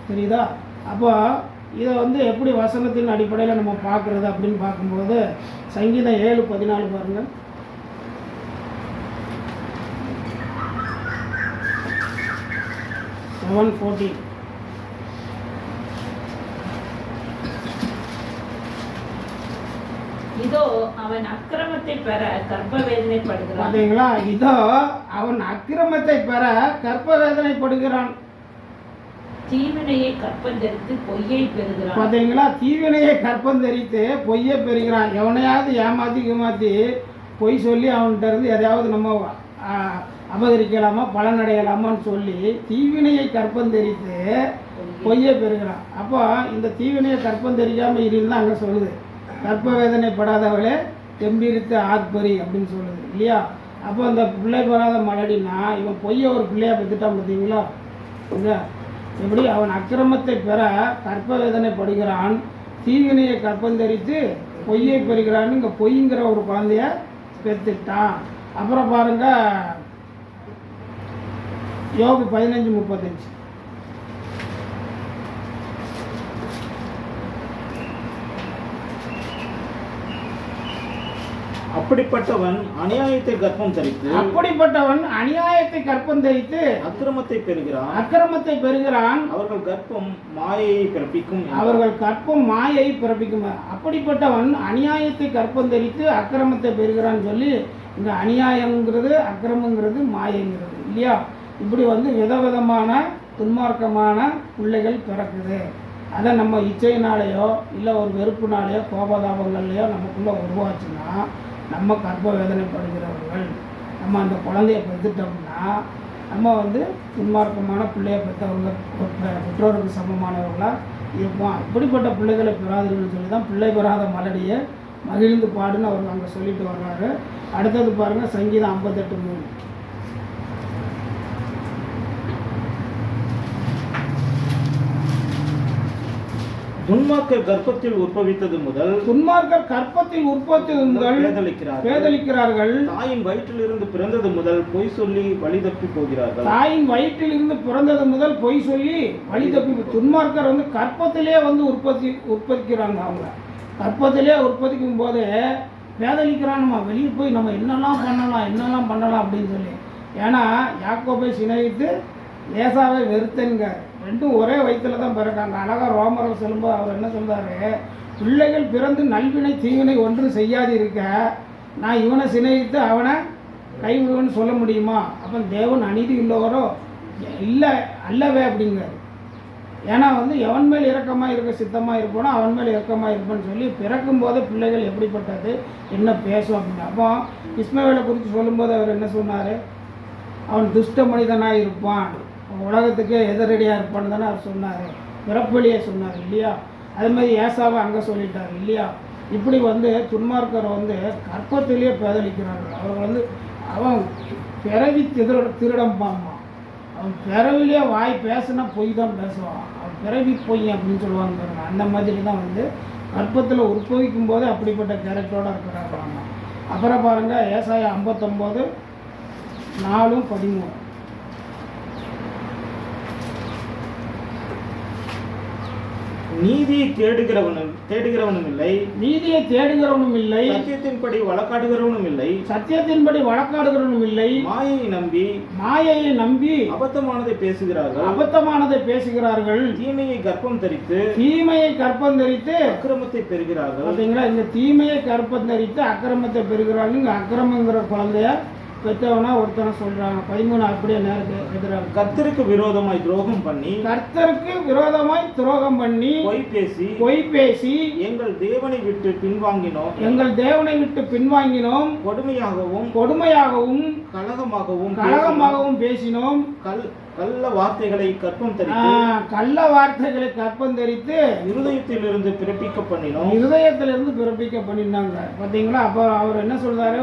தெரியுதா? அப்போ இதை வந்து எப்படி வசனத்தின் அடிப்படையில் நம்ம பார்க்குறது அப்படின்னு பார்க்கும்போது சங்கீதம் 7:14 பாருங்கள். இதோ அவன் அக்கிரமத்தை பெற கர்ப்ப வேதனைப்படுகிறான். பார்த்தீங்களா? இதோ அவன் அக்கிரமத்தை பெற கர்ப்ப வேதனைப்படுகிறான். தீவினையை கற்பம் தரித்து பொய்யை பெறுகிறான். பார்த்தீங்களா? தீவினையை கற்பம் தரித்து பொய்யை பெறுகிறான். எவனையாவது ஏமாற்றி பொய் சொல்லி அவன்கிட்ட இருந்து எதையாவது நம்ம அபகரிக்கலாமா பலனடையலாமான்னு சொல்லி தீவினையை கற்பம் தரித்து பொய்யை பெறுகிறான். அப்போ இந்த தீவினையை கற்பம் தெரியாமல் இருந்தால் அங்கே சொல்லுது, கற்ப வேதனைப்படாதவளே தெம்பிரித்து ஆத்பரி அப்படின்னு சொல்லுது இல்லையா? அப்போ இந்த பிள்ளை பெறாத மலடினா இவன் பொய்யை ஒரு பிள்ளையாக பெற்றுட்டான். பார்த்தீங்களா? இல்லை எப்படி அவன் அக்கிரமத்தை பெற கற்ப வேதனைப்படுகிறான், தீவினையை கற்பம் தரித்து பொய்யை பெறுகிறான்னு இங்கே பொய்ங்கிற ஒரு குழந்தைய பெற்றுட்டான். அப்புறம் பாருங்க யோபு 15:35. அப்படிப்பட்டவன் அநியாயத்தை கற்பம் தரித்து அக்கிரமத்தை பெறுகிறான். அவர்கள் கற்பம் மாயையை பிறப்பிக்கும். அப்படிப்பட்டவன் அநியாயத்தை கற்பம் தரித்து அக்கிரமத்தை பெறுகிறான்னு சொல்லி இங்க அநியாயங்கிறது அக்கிரமங்கிறது மாயங்கிறது இல்லையா? இப்படி வந்து விதவிதமான துன்மார்க்கமான பிள்ளைகள் பிறக்குது. அதை நம்ம இச்சையினாலேயோ இல்லை ஒரு வெறுப்புனாலேயோ கோபதாபங்கள்லையோ நமக்குள்ளே உருவாச்சுன்னா நம்ம கர்ப்ப வேதனைப்படுகிறவர்கள். நம்ம அந்த குழந்தைய பெற்றுட்டோம்னா நம்ம வந்து துன்மார்க்கமான பிள்ளையை பெற்றவங்க, பெற்றோருக்கு சமமானவர்களாக இருப்போம். இப்படிப்பட்ட பிள்ளைகளை பெறாதீர்கள்னு சொல்லி தான் பிள்ளை பெறாத மலடியை மகிழ்ந்து பாடுன்னு அவர் அங்கே சொல்லிட்டு வர்றாரு. அடுத்தது பாருங்கள் சங்கீதம் 58:3. துன்மார்க்கர் கர்ப்பத்தில் உற்பவித்தது முதல் பேதலிக்கிறார்கள். தாயின் வயிற்றிலிருந்து பிறந்தது முதல் பொய் சொல்லி வழி தப்பி போகிறார்கள். துன்மார்க்கர் வந்து கற்பத்திலே வந்து உற்பத்திக்கிறாங்க. அவங்க கற்பத்திலே உற்பத்திக்கும் போது பேதலிக்கிறான். நம்ம வெளியே போய் நம்ம என்னெல்லாம் பண்ணலாம் அப்படின்னு சொல்லி. ஏன்னா யாக்கோபை சிநேகித்து ஏசாவை வெறுத்தங்க, ரெண்டும் ஒரே வயிற்றில் தான் பிறக்காங்க. அழகாக ரோமர்கள் சொல்லும்போது அவர் என்ன சொல்றாரு, பிள்ளைகள் பிறந்து நல்வினை தீவினை ஒன்று செய்யாது இருக்க நான் இவனை சிநேகித்து அவனை கைவிடுவேன்னு சொல்ல முடியுமா? அப்போ தேவன் அநீதி உள்ளவரோ இல்லை அல்லவே அப்படிங்கிறார். ஏன்னா வந்து எவன் மேல் இரக்கமாக இருக்க சித்தமாக இருப்போனோ அவன் மேல் இரக்கமாக இருப்பேன்னு சொல்லி பிறக்கும் போது பிள்ளைகள் எப்படிப்பட்டது என்ன பேசும் அப்படின்னு. அப்போ இஸ்மவேலை குறித்து சொல்லும்போது அவர் என்ன சொன்னார், அவன் துஷ்ட மனிதனாக இருப்பான், உலகத்துக்கே எதிரடியாக இருப்பான்னு தானே அவர் சொன்னார், பிறப்பொழியை சொன்னார் இல்லையா? அதே மாதிரி ஏசாவை அங்கே சொல்லிட்டார் இல்லையா? இப்படி வந்து துன்மார்க்கரை வந்து கற்பத்திலேயே பேதலிக்கிறார்கள். அவர் வந்து அவன் பிறவி திருடம் பாம்பான். அவன் பிறவிலே வாய் பேசுனா பொய் தான் பேசுவான். அவன் பிறவி பொய் அப்படின்னு சொல்லுவாங்க பாருங்க. அந்த மாதிரி தான் வந்து கற்பத்தில் உற்பவிக்கும் போது அப்படிப்பட்ட கேரக்டரோடு இருக்கிறாங்க. அப்புறம் பாருங்கள் ஏசாயா 59:4-13. நீதியை தேடுகிறவனும் இல்லை, சத்தியத்தின்படி வழக்காடுகிறவனும் இல்லை, மாயையை நம்பி அபத்தமானதை பேசுகிறார்கள், தீமையை கர்ப்பம் தரித்து அக்கிரமத்தை பெறுகிறார்கள். பார்த்தீங்களா? இந்த தீமையை கர்ப்பம் தரித்து அக்கிரமத்தை பெறுகிறார்கள். இங்கே அக்கிரமங்கிற குழந்தைய பெற்றவனா ஒருத்தனை சொல்கிறாங்க. 13 அப்படியே நேருக்கு எதிராக. கர்த்தருக்கு விரோதமாய் துரோகம் பண்ணி கர்த்தருக்கு விரோதமாய் துரோகம் பண்ணி பொய் பேசி எங்கள் தேவனை விட்டு பின்வாங்கினோம். எங்கள் தேவனை விட்டு பின்வாங்கினோம். கொடுமையாகவும் கலகமாகவும் பேசினோம். கள்ள வார்த்தைகளை கற்பம் தரித்து இருதயத்திலிருந்து பிறப்பிக்க பண்ணினாங்க. பார்த்தீங்களா? அப்போ அவர் என்ன சொல்றாரு?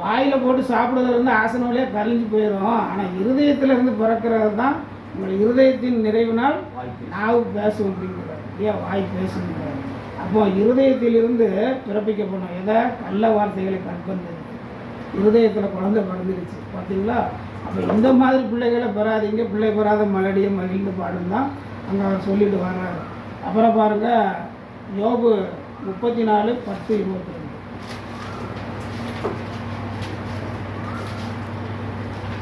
வாயில போட்டு சாப்பிடுறது வந்து ஆசன வழியாக கழிஞ்சு போயிடும். ஆனால் இருதயத்திலிருந்து பிறக்கிறது தான் உங்கள் இருதயத்தின் நிறைவினால் நாவு பேசும் அப்படிங்கிறார். ஏன் வாய் பேசுங்கிறார்? அப்போ இருதயத்திலிருந்து பிறப்பிக்கப்படும். எதை? கள்ள வார்த்தைகளை கற்பந்தரித்து இருதயத்தில் குழந்தை பிறந்துருச்சு. பார்த்தீங்களா? அப்போ இந்த மாதிரி பிள்ளைகளை பெறாதீங்க. பிள்ளை பெறாத மலடியை மகிழ்ந்து பாடும் தான் அங்கே அவர் சொல்லிட்டு வர்றாரு. அப்புறம் பாருங்க, யோபு 34:10-22.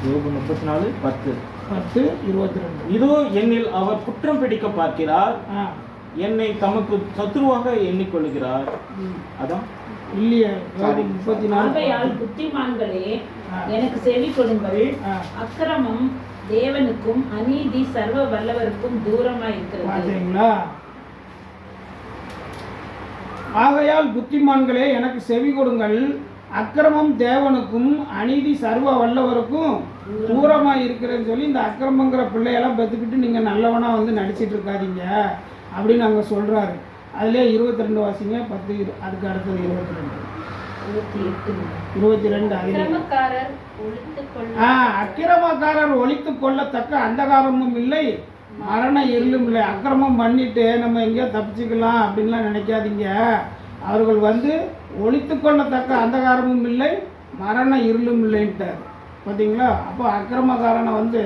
யோபு 34:10-22. இதோ என்னில் அவர் குற்றம் பிடிக்க பார்க்கிறார், என்னை தமக்கு சத்துருவாக எண்ணிக்கொள்கிறார். அதான் இல்லையே. 34. புத்திமான்களே எனக்கு செவி கொடுங்கள். அக்கிரமம் தேவனுக்கும் அநீதி சர்வ வல்லவருக்கும் தூரமாய் இருக்கிறது. பாத்தீங்களா? ஆகையால் புத்திமான்களே எனக்கு செவி கொடுங்கள். அக்கிரமம் தேவனுக்கும் அநீதி சர்வ வல்லவருக்கும் தூரமாக இருக்கிறேன்னு சொல்லி இந்த அக்கிரமங்கிற பிள்ளையெல்லாம் பெற்றுக்கிட்டு நீங்கள் நல்லவனா வந்து நடிச்சிட்டு இருக்காதீங்க அப்படின்னு அங்கே சொல்கிறாரு. அதிலே 22 வாசிங்க. 10 அதுக்கு அடுத்தது 22. அக்கிரமக்காரர் ஒழித்து கொள்ளத்தக்க அந்தகாரமும் இல்லை, மரண இருளும் இல்லை. அக்கிரமம் பண்ணிட்டு நம்ம எங்கேயோ தப்பிச்சுக்கலாம் அப்படின்லாம் நினைக்காதீங்க. அவர்கள் வந்து ஒழித்து கொள்ளத்தக்க அந்தகாரமும் இல்லை, மரண இருளும் இல்லைன்ட்டார். பார்த்தீங்களா? அப்போ அக்கிரமக்காரனை வந்து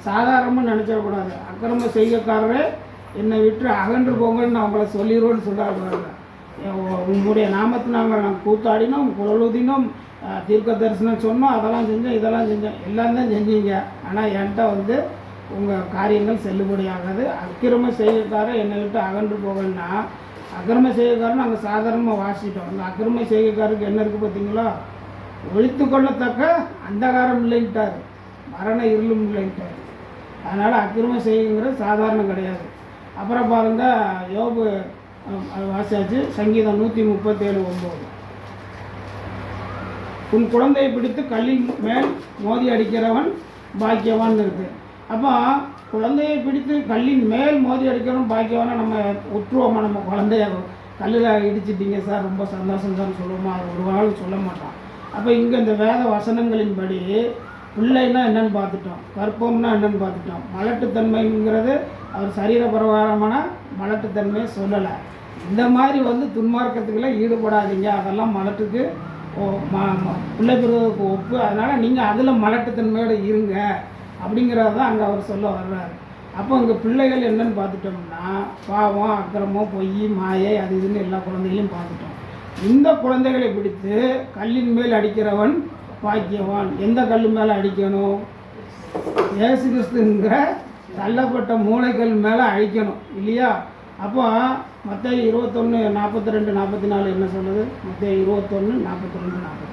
சாதாரணமாக நினச்சிடக்கூடாது. அக்கிரம செய்யக்காரரே என்னை விட்டு அகன்று போங்கன்னு அவங்கள சொல்லிடுவோன்னு சொல்கிறாங்க. உங்களுடைய நாமத்தை நாங்கள் கூத்தாடினோம், குரலுதினோம், தீர்க்க தரிசனம் சொன்னோம், அதெல்லாம் செஞ்சோம், இதெல்லாம் செஞ்சோம், எல்லாம் தான் செஞ்சீங்க. ஆனால் என்கிட்ட வந்து உங்கள் காரியங்கள் செல்லுபடியாகாது. அக்கிரம செய்யக்காரர் என்னை விட்டு அகன்று போகணுன்னா, அக்கிரம செய்யக்காரன் நாங்கள் சாதாரணமாக வாசிட்டோம். அந்த அக்கிரம செய்யக்காரருக்கு என்ன இருக்குது பார்த்தீங்களா? ஒழித்து கொள்ளத்தக்க அந்தகாரம் இல்லைன்ட்டார், மரண இருளும் இல்லைன்ட்டார். அதனால் அக்கிரம செய்யுங்கிறது சாதாரணம் கிடையாது. அப்புறம் பாருங்கள், யோபு வாசியாச்சு. சங்கீதம் 137:9. உன் குழந்தையை பிடித்து கல்லின் மேல் மோதி அடிக்கிறவன் பாக்கியவான் இருக்குது. அப்போ குழந்தையை பிடித்து கல்லின் மேல் மோதி அடிக்கிறவன் பாக்கியவானா நம்ம உற்றுவோமா? நம்ம குழந்தைய கல்லில் இடிச்சிட்டிங்க சார் ரொம்ப சந்தோஷம் தான் சொல்லுவோமா? அது ஒரு நாள் சொல்ல மாட்டான். அப்போ இங்கே இந்த வேத வசனங்களின்படி பிள்ளைன்னா என்னென்னு பார்த்துட்டோம், கற்பம்னா என்னென்னு பார்த்துட்டோம். மலட்டுத்தன்மைங்கிறது அவர் சரீர பிரகாரமான மலட்டுத்தன்மையை சொல்லலை. இந்த மாதிரி வந்து துன்மார்க்கத்துக்கெல்லாம் ஈடுபடாதீங்க, அதெல்லாம் மலட்டுக்கு பிள்ளை பெறுவதற்கு ஒப்பு. அதனால் நீங்கள் அதில் மலட்டுத்தன்மையோடு இருங்க அப்படிங்கிறது தான் அங்கே அவர் சொல்ல வர்றாரு. அப்போ அங்கே பிள்ளைகள் என்னென்னு பார்த்துட்டோம்னா பாவம், அக்கிரமம், பொய், மாயை, அது இதுன்னு எல்லா குழந்தைகளையும் பார்த்துட்டோம். இந்த குழந்தைகளை பிடித்து கல்லின் மேல் அடிக்கிறவன் பாக்கியவான். எந்த கல் மேலே அடிக்கணும்? இயேசு கிறிஸ்துங்கிற தள்ளப்பட்ட மூளைகள் மேலே அழிக்கணும் இல்லையா? அப்போ மத்தேயு 21:42-44 என்ன சொல்லுது? மத்தேயு 21:42-44.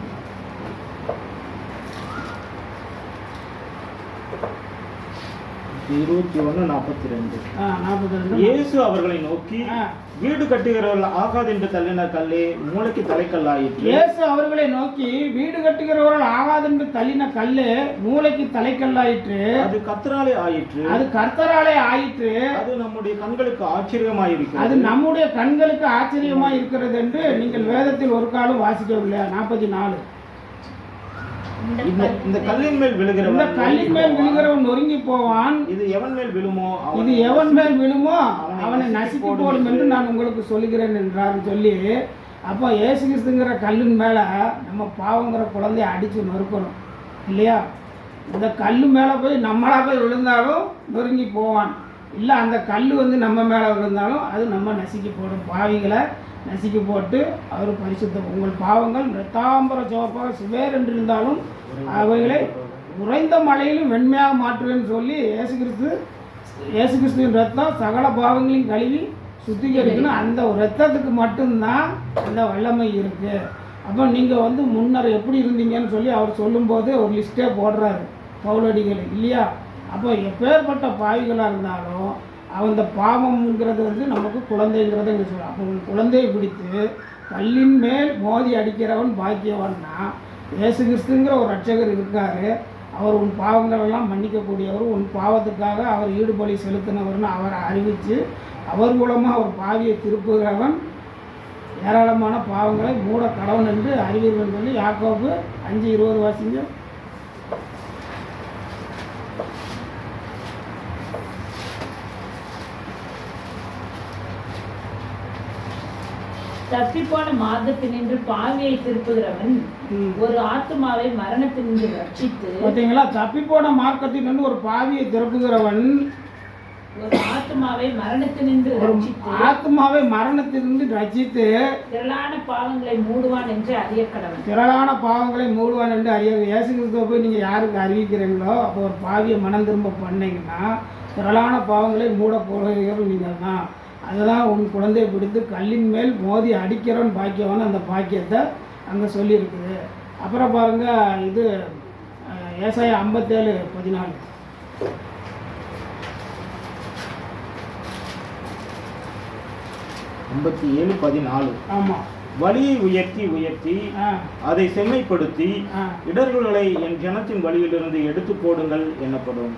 21:42. இயேசு அவர்களை நோக்கி, வீடு கட்டுகிறவர்கள் ஆகாது என்று தள்ளின கல்லே மூளைக்கு தலைக்கல்லாயிற்று. இயேசு அவர்களை நோக்கி, வீடு கட்டுகிறவர்கள் ஆகாது என்று தள்ளின கல்லே மூளைக்கு தலைக்கல்லாயிற்று. அது கர்த்தராலே ஆயிற்று. அது நம்முடைய கண்களுக்கு ஆச்சரியமாயிருக்கிறது. அது நம்முடைய கண்களுக்கு ஆச்சரியமாய் இருக்கிறது என்று நீங்கள் வேதத்தில் ஒரு காலம் வாசிக்கவில்லை. 44. இந்த கல்லின் மேல் விழுகிறவன் நொறுங்கி போவான். இது எவன் மேல் விழுமோ அவனை நசுக்கி போடும் என்று நான் உங்களுக்கு சொல்லுகிறேன் என்றார் சொல்லி. அப்போ இயேசு கிறிஸ்துங்கிற கல்லின் மேலே நம்ம பாவங்கிற குழந்தைய அடித்து நொறுக்கணும் இல்லையா? இந்த கல் மேலே போய் நம்மளாக போய் விழுந்தாலும் நொறுங்கி போவான். இல்லை அந்த கல் வந்து நம்ம மேலே விழுந்தாலும் அது நம்ம நசுக்கி போடும். பாவிகளை நசுக்கி போட்டு அவர் பரிசுத்தம். உங்கள் பாவங்கள் இரத்தாம்பர சிவப்பாக சிவேர் என்று இருந்தாலும் அவைகளை உறைந்த மழையிலும் வெண்மையாக மாற்றுவேன்னு சொல்லி இயேசு கிறிஸ்துவின் ரத்தம் சகல பாவங்களையும் கழுவி சுத்திகரிக்கணும். அந்த ரத்தத்துக்கு மட்டும்தான் அந்த வல்லமை இருக்குது. அப்போ நீங்கள் வந்து முன்னர் எப்படி இருந்தீங்கன்னு சொல்லி அவர் சொல்லும்போது ஒரு லிஸ்ட்டே போடுறாரு பவுலடிகள் இல்லையா. அப்போ எப்பேற்பட்ட பாவிகளாக இருந்தாலும் அந்த பாவம்ங்கிறது வந்து நமக்கு குழந்தைங்கிறத இங்கே சொல்லுவோம். அப்போ உன் குழந்தையை பிடித்து கல்லின் மேல் மோதி அடிக்கிறவன் பாக்கியவான்னா இயேசு கிறிஸ்துங்கிற ஒரு ரட்சகர் இருக்கார். அவர் உன் பாவங்களெல்லாம் மன்னிக்கக்கூடியவர், உன் பாவத்துக்காக அவர் ஈடுபலி செலுத்தினவர்னு அவரை அறிவித்து அவர் மூலமாக அவர் பாவியை திருப்புகிறவன் ஏராளமான பாவங்களை மூட கடவுன் என்று அறிவீர்கள் சொல்லி யாக்கோபு 5:20 வாசிங்க. தப்பிப்போன மார்க்கத்தினின்று பாவியை திருப்புகிறவன் ஒரு ஆத்துமாவை மரணத்தினின்று ரட்சித்து. பார்த்தீங்களா, தப்பிப்போன மார்க்கத்தினின்று ஒரு பாவியை திருப்புகிறவன் ஒரு ஆத்துமாவை மரணத்தினின்று ரட்சித்து. ஆத்துமாவை மரணத்திலிருந்து ரட்சித்து திரளான பாவங்களை மூடுவான் என்று அறிய கடவன். திரளான பாவங்களை மூடுவான் என்று அறிய. இயேசு கிறிஸ்துவை போய் நீங்கள் யாருக்கு அறிவிக்கிறீங்களோ அப்போ ஒரு பாவியை மனம் திரும்ப பண்ணீங்கன்னா திரளான பாவங்களை மூட போகிறீர்கள் நீங்கள் தான். அதுதான் உன் குழந்தையை பிடித்து கல்லின் மேல் மோதி அடிக்கிறவன் பாக்கியவான். அந்த பாக்கியத்தை அங்கே சொல்லியிருக்குது. அப்புறம் பாருங்கள், இது ஏசாயா 57:14. 57:14. ஆமாம். வழியை உயர்த்தி உயர்த்தி அதை செம்மைப்படுத்தி இடர்களை என் ஜனத்தின் வழியிலிருந்து எடுத்து போடுங்கள் எனப்படும்.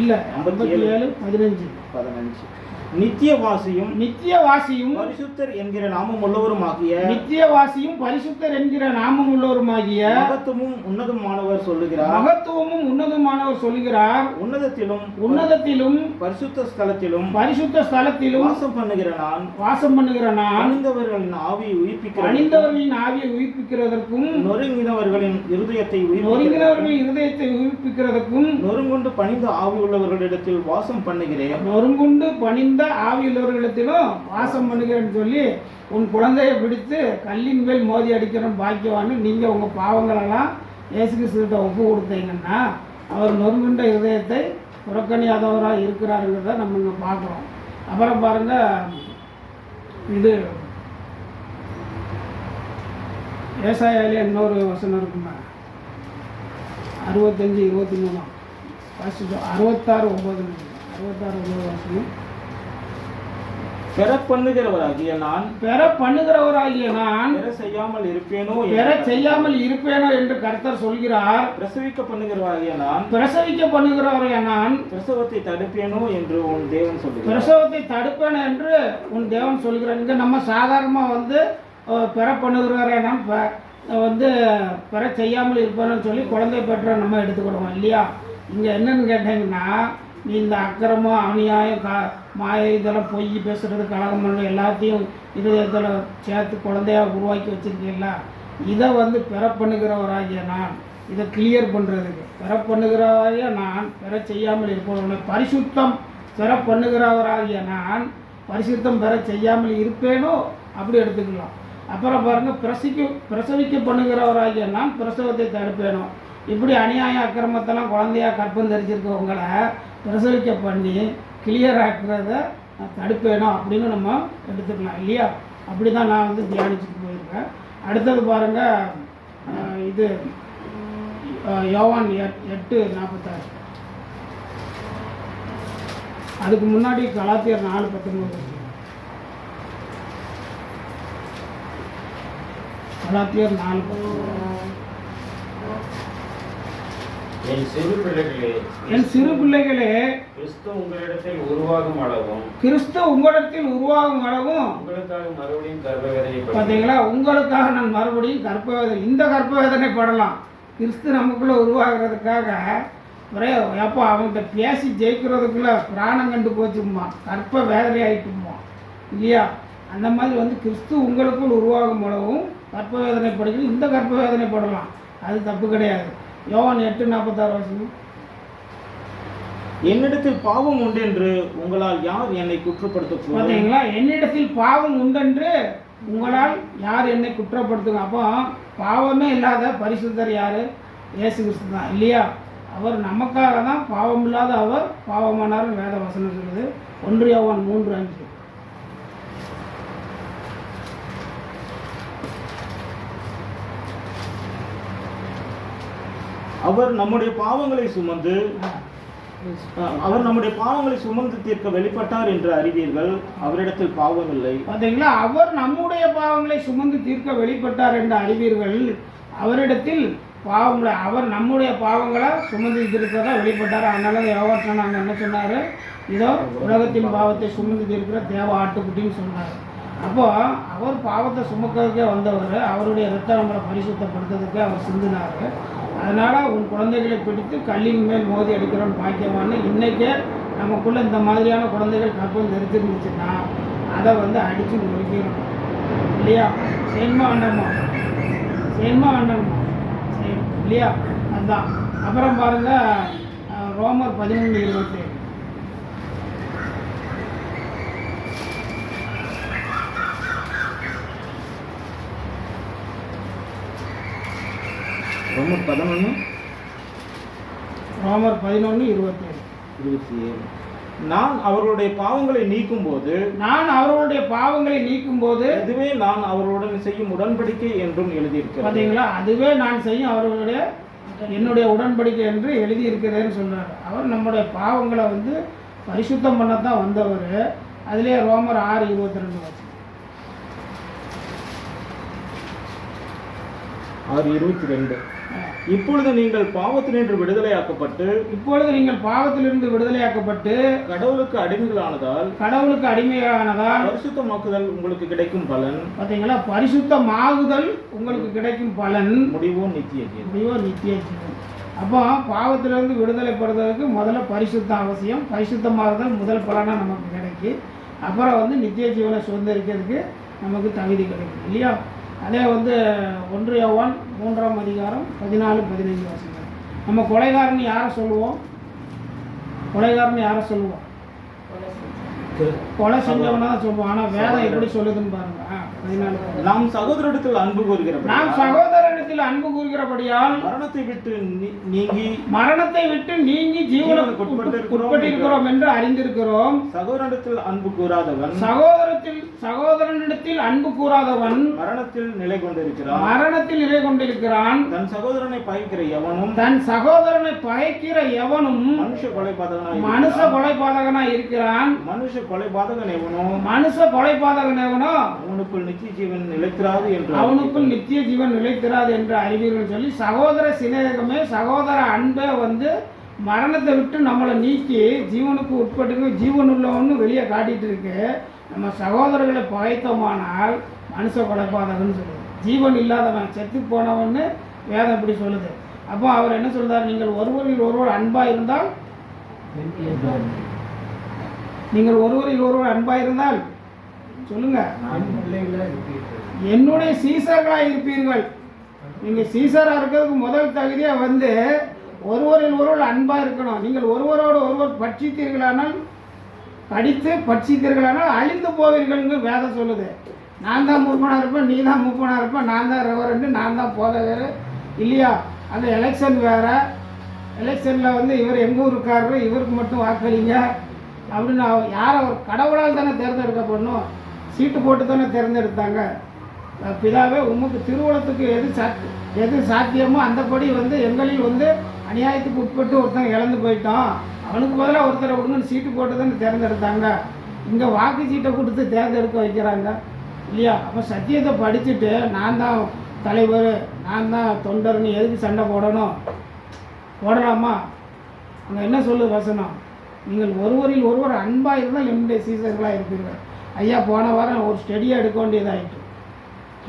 இல்லை, 57:15. நித்தியவாசியும் பரிசுத்தர் என்கிற நாமம் உள்ளவருமாகிய மகத்துவமும் உன்னதமானவர் சொல்லுகிறார். உன்னதத்திலும் பரிசுத்த ஸ்தலத்திலும் வாசம் பண்ணுகிற நான் பணிந்தவர்களின் ஆவியை உயிர்ப்பிக்கிறதற்கும் நொறுங்கினவர்களின் இருதயத்தை உயிர்ப்பிக்கிறதற்கும் நொறுங்குண்டு பணிந்த ஆவி உள்ளவர்களிடத்தில் வாசம் பண்ணுகிறேன். ஆவியுள்ளவர்களிடத்திலும் வாசம் பண்ணுகிறேன்னு சொல்லி உன் குழந்தையை பிடித்து கல்லின் மேல் மோதி அடிக்கிறோம் பாக்கியவான்னு நீங்கள் உங்கள் பாவங்களெல்லாம் இயேசு கிறிஸ்துவிட்ட ஒப்பு கொடுத்தீங்கன்னா அவர் நொறுங்குண்ட இதயத்தை புறக்கணியாதவராக இருக்கிறாருங்கிறத நம்ம இங்கே பார்க்குறோம். அப்புறம் பாருங்கள், இது ஏசாயாலே இன்னொரு வசனம் இருக்குமா, 65:23 வாசிச்சோம். 66:9 வசனம். பெற பண்ணுகிறவராகிய நான் பெற செய்யாமல் இருப்பேனோ என்று கர்த்தர் சொல்கிறார். பிரசவிக்க பண்ணுகிறவராகிய நான் பிரசவத்தை தடுப்பேனோ என்று உன் தேவன் சொல்கிறார். இங்கே நம்ம சாதாரணமாக வந்து பெற பண்ணுகிறவரை நான் வந்து பெற செய்யாமல் இருப்பேன்னு சொல்லி குழந்தை பெற்ற நம்ம எடுத்துக்கிடுவோம் இல்லையா. இங்கே என்னன்னு கேட்டீங்கன்னா, நீ இந்த அக்கிரமம் அநியாயம் மாயை இதெல்லாம் பொய் பேசுகிறது கலகம் பண்ணுறது எல்லாத்தையும் இதயத்தில் சேர்த்து குழந்தையாக உருவாக்கி வச்சுருக்கீங்களா, இதை வந்து பெற பண்ணுகிறவராகிய நான் இதை கிளியர் பண்ணுறதுக்கு பெற பண்ணுகிறவராகிய நான் பெற செய்யாமல் இருப்பவனை பரிசுத்தம் பெற பண்ணுகிறவராகிய நான் பரிசுத்தம் பெற செய்யாமல் இருப்பேனோ அப்படி எடுத்துக்கலாம். அப்புறம் பாருங்கள், பிரசவிக்க பண்ணுகிறவராகிய நான் பிரசவத்தை தடுப்பேனோ. இப்படி அநியாய அக்கிரமத்தெல்லாம் குழந்தையாக கற்பம் தரிச்சிருக்கவங்களை பிரசவிக்க பண்ணி கிளியர் ஆக்குறத தடுப்பேனோ அப்படின்னு நம்ம எடுத்துக்கலாம் இல்லையா. அப்படி தான் நான் வந்து தியானிச்சுட்டு போயிருக்கேன். அடுத்தது பாருங்கள், இது யோவான் 8:46. அதுக்கு முன்னாடி கலாத்தியர் 4:19. கலாத்தியர் 4:19. என் சிறு பிள்ளைகளே கிறிஸ்து உங்களிடத்தில் உருவாகும் அளவும் உங்களுக்காக மறுபடியும் கர்ப்பவேதனை பார்த்தீங்களா, உங்களுக்காக நான் மறுபடியும் கர்ப்பவேதனை, இந்த கர்ப்பவேதனை படலாம். கிறிஸ்து நமக்குள்ளே உருவாகிறதுக்காக ஒரே எப்போ அவங்கள்ட்ட பேசி ஜெயிக்கிறதுக்குள்ளே பிராணம் கண்டு போச்சுமா, கர்ப்ப வேதனை ஆகிட்டுமா இல்லையா. அந்த மாதிரி வந்து கிறிஸ்து உங்களுக்குள் உருவாகும் அளவும் கர்ப்ப வேதனை படுகிறது, இந்த கர்ப்ப வேதனை படலாம், அது தப்பு கிடையாது. யோவான் 8:46 வருஷம். என்னிடத்தில் பாவம் உண்டென்று உங்களால் யார் என்னை குற்றப்படுத்த? பார்த்தீங்களா, என்னிடத்தில் பாவம் உண்டென்று உங்களால் யார் என்னை குற்றப்படுத்துங்க. அப்போ பாவமே இல்லாத பரிசுத்தர் யார்? இயேசு கிறிஸ்து தான் இல்லையா. அவர் நமக்காக தான் பாவம் இல்லாத அவர் பாவமானார் வேத வசனம் சொல்லுது. 1 யோவான் 3:5. அவர் நம்முடைய பாவங்களை சுமந்து தீர்க்க வெளிப்பட்டார் என்று அறிவீர்கள். அவரிடத்தில் பாவம் இல்லை. பார்த்தீங்களா, அவர் நம்முடைய பாவங்களை சுமந்து தீர்க்க வெளிப்பட்டார் என்று அறிவீர்கள். அவரிடத்தில் பாவங்களை, அவர் நம்முடைய பாவங்களை சுமந்து தீர்க்கிறதா வெளிப்பட்டார். அதனால யோவான் நாங்கள் என்ன சொன்னார், இதோ உலகத்தின் பாவத்தை சுமந்து தீர்க்கிற தேவ ஆட்டுக்குட்டின்னு சொன்னார். அப்போ அவர் பாவத்தை சுமக்கிறதுக்கே வந்தவர், அவருடைய ரத்தம் நம்மளை பரிசுத்தப்படுத்துறதுக்கே அவர் சிந்தினார். அதனால் உன் குழந்தைகளை பிடித்து கல்லின் மேல் மோதி அடிக்கிறோன்னு பாக்கியமானு இன்றைக்கே நமக்குள்ளே இந்த மாதிரியான குழந்தைகள் கற்பம் தெரிஞ்சிருந்துச்சுன்னா அதை வந்து அடித்து நொறுக்கிடணும் இல்லையா? சேன்மா வேண்டாமா சரி இல்லையா? அதுதான். அப்புறம் பாருங்கள், ரோமர் 11:27. ரோமர் 11:27. நான் அவர்களுடைய பாவங்களை நீக்கும் போது அதுவே நான் அவர்களுடன் செய்யும் உடன்படிக்கை என்றும் எழுதியிருக்கிறேன். பார்த்தீங்களா, அதுவே நான் செய்யும் என்னுடைய உடன்படிக்கை என்று எழுதியிருக்கிறேன்னு சொன்னார். அவர் நம்முடைய பாவங்களை வந்து பரிசுத்தம் பண்ணத்தான் வந்தவர். அதிலே ரோமர் 6:22. 6:22. இப்பொழுது நீங்கள் பாவத்திலிருந்து விடுதலையாக்கப்பட்டு கடவுளுக்கு அடிமையானதால் பரிசுத்தமாக்குதல் உங்களுக்கு கிடைக்கும் பலன். பார்த்தீங்களா, பரிசுத்தமாகுதல் உங்களுக்கு கிடைக்கும் பலன் முடிவோ நித்திய ஜீவன். அப்போ பாவத்திலிருந்து விடுதலைப்படுறதுக்கு முதல்ல பரிசுத்தம் அவசியம். பரிசுத்தமாகுதல் முதல் பலனாக நமக்கு கிடைக்கும். அப்புறம் வந்து நித்திய ஜீவனை சுதந்திரிக்கிறதுக்கு நமக்கு தகுதி கிடைக்கும் இல்லையா? அதே வந்து 1 யோவான் 3:14-15 வாசிக்கிறோம். நம்ம கொலைகாரன் யாரை சொல்லுவோம்? கொலை செஞ்சவனா தான் சொல்லுவோம். ஆனால் வேதம் எப்படி சொல்லுதுன்னு பாருங்க. 14. நாம் சகோதரரிடத்தில் அன்பு கூறுகிறபடியால் மரணத்தை விட்டு நீங்கி ஜீவனுக்கு உட்பட்டிருக்கிறோம் என்று அறிந்திருக்கிறோம். சகோதரனிடத்தில் அன்பு கூறாதவன் மரணத்தில் நிலை கொண்டிருக்கிறான். தன் சகோதரனை பகைக்கிற எவனும் மனுஷ கொலைபாதகனாய் இருக்கிறான். மனுஷ கொலைபாதகன் எவனோ அவனுக்குள் நித்திய ஜீவன் நிலைத்திராது என்று அறிவீர்கள் சொல்லி, சகோதர சிநேகமே, சகோதர அன்பே வந்து மரணத்தை விட்டு நம்மளை நீக்கி ஜீவனுக்கு உட்பட்டு ஜீவன் உள்ளவன்னு வெளியே காட்டிட்டு இருக்கு. நம்ம சகோதரர்களை பகைத்தோமானால் மனுஷ கொலைபாதகன்னு சொல்லுது. ஜீவன் இல்லாதவன், செத்து போனவன்னு வேதம் இப்படி சொல்லுது. அப்போ அவர் என்ன சொல்றார், நீங்கள் ஒருவரில் ஒருவர் அன்பாக இருந்தால் சொல்லுங்க, என்னுடைய சீசர்களாக இருப்பீர்கள். நீங்கள் சீசராக இருக்கிறதுக்கு முதல் தகுதியாக வந்து ஒருவரில் ஒருவர் அன்பாக இருக்கணும். நீங்கள் ஒருவரோடு ஒருவர் பட்சித்தீர்களானால் அழிந்து போவீர்கள்னு வேதம் சொல்லுது. நான் தான் மூப்பனாக இருப்பேன், நீ தான் மூப்பனாக இருப்பேன், நான் தான் ரெவரண்டு, நான் தான் போதகர் இல்லையா? அந்த எலெக்ஷன் வேறு. எலெக்ஷனில் வந்து இவர் எங்கள் ஊருக்காரரு, இவருக்கு மட்டும் வாக்களிங்க அப்படின்னு யாரை ஒரு கடவுளால் தானே தேர்ந்தெடுக்கப்படணும். சீட்டு போட்டு தானே தேர்ந்தெடுத்தாங்க. பிதாவே உமக்கு திருவுளத்துக்கு எது சாத்தியமோ அந்தபடி வந்து எங்களில் வந்து அநியாயத்துக்கு உட்பட்டு ஒருத்தங்க இழந்து போயிட்டோம், அவனுக்கு பதிலாக ஒருத்தரை விடுங்கன்னு சீட்டு போட்டு தானே தேர்ந்தெடுத்தாங்க. இங்கே வாக்கு சீட்டை கொடுத்து தேர்ந்தெடுக்க வைக்கிறாங்க இல்லையா? அப்போ சத்தியத்தை படிச்சுட்டு நான் தான் தலைவர், நான் தான் தொண்டர்னு எதுக்கு சண்டை போடலாமா? அங்கே என்ன சொல்லுது வசனம்? நீங்கள் ஒருவரில் ஒருவர் அன்பாக இருந்தால் என்னுடைய சீசர்களாக இருப்பீர்கள். ஐயா போன வாரம் ஒரு ஸ்டடியாக எடுக்க வேண்டியதாகிட்டு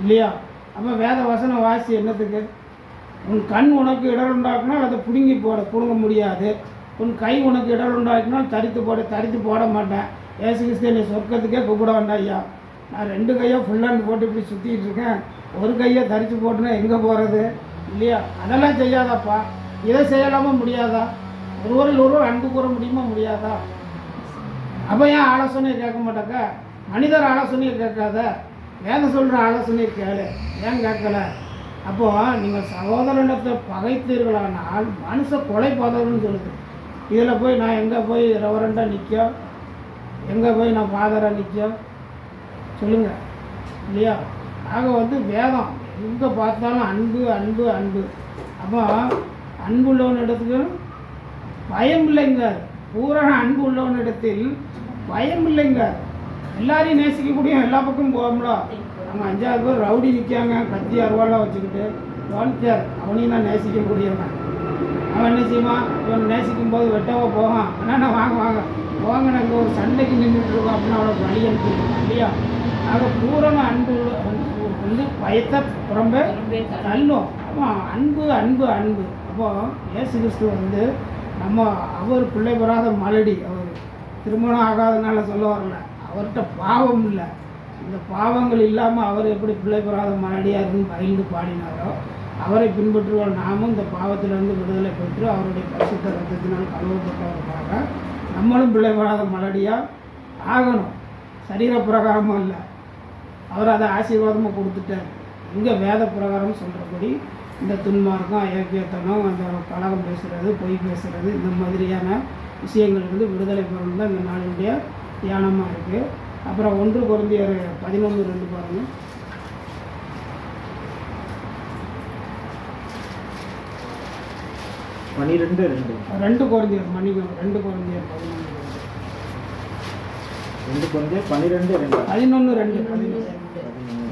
இல்லையா? அப்போ வேத வசனம் வாசி என்னத்துக்கு? உன் கண் உனக்கு இடருண்டாக்கினால் அதை புடுங்க முடியாது. உன் கை உனக்கு இடருண்டாக்கினால் தரித்து போட மாட்டேன். ஏசு கிறிஸ்து என்னை சொர்க்கத்துக்கே கூப்பிட வேண்டாம் ஐயா. நான் 2 கையை ஃபுல்லாண்டு போட்டு இப்படி சுற்றிட்டு இருக்கேன், ஒரு கையை தரித்து போட்டுனா எங்கே போகிறது இல்லையா? அதெல்லாம் செய்யாதாப்பா. இதை செய்யலாமா முடியாதா? ஒருவரில் ஒருவர் அன்பு கூற முடியாதா? அப்போ ஏன் ஆலோசனையை கேட்க மாட்டாக்கா? மனிதர் ஆலோசனையை கேட்காத, வேதம் சொல்கிற ஆலோசனையை கேளு. ஏன் கேட்கல? அப்போது நீங்கள் சகோதரனத்தை பகைத்தீர்களானால் மனுஷ கொலைபாதகன்னு சொல்லுது. இதில் போய் நான் எங்கே போய் ரெவரண்டாக நிற்க, எங்கே போய் நான் ஃபாதராக நிற்க சொல்லுங்கள் இல்லையா? ஆக வந்து வேதம் எங்கே பார்த்தாலும் அன்பு அன்பு அன்பு. அப்போ அன்புள்ளவனிடத்துக்கு பயம் இல்லைங்கார். பூரண அன்பு உள்ளவனிடத்தில் பயம் இல்லைங்கார். எல்லாரையும் நேசிக்கக்கூடிய எல்லா பக்கமும் போகும்ல. அங்கே 5-6 பேர் ரவுடி நிற்காங்க, கத்தி அருவாலாம் வச்சுக்கிட்டு வால்கியார் அவனையும் நான் நேசிக்கக்கூடியவன். அவன் என்ன செய்வான், இவன் நேசிக்கும் போது வெட்டவோ போவான். அண்ணா வாங்க வாங்க போங்க, நாங்கள் ஒரு சண்டைக்கு நின்றுட்டுருக்கோம் அப்படின்னு அவளை வழி அனுப்பிடுவோம் இல்லையா. ஆக பூரண அன்பு வந்து பயத்தை புறம்பே தள்ளும். அப்போ அன்பு அன்பு அன்பு. அப்போது இயேசு கிறிஸ்து வந்து நம்ம அவர் பிள்ளை பெறாத மலடி, அவர் திருமணம் ஆகாதனால சொல்ல வரல, அவர்கிட்ட பாவம் இல்லை. இந்த பாவங்கள் இல்லாமல் அவர் எப்படி பிள்ளை பெறாத மலடியாக இருந்து பயிர்ந்து பாடினாரோ, அவரை பின்பற்றுவோம் நாமும் இந்த பாவத்திலிருந்து விடுதலை பெற்று அவருடைய பரிசுத்த ரத்தத்தினால் கழுவப்பட்டவர்களாக நம்மளும் பிள்ளை பெறாத மலடியாக ஆகணும். சரீர பிரகாரமும் இல்லை, அவர் அதை ஆசீர்வாதமாக கொடுத்துட்டார். இங்கே வேத பிரகாரம் சொல்கிறபடி இந்த துன்மார்க்கம், அயோக்கியத்தனம், அந்த கலகம் பேசுகிறது, பொய் பேசுகிறது, இந்த மாதிரியான விஷயங்கள் வந்து விடுதலை பெறணும் தான் இந்த நாளுடைய தியானமாக இருக்குது. அப்புறம் 1 கொரிந்தியர் 11:2 பாருங்கள். 2 கொரிந்தியர் மன்னிக்கணும், 2 கொரிந்தியர் 11:2.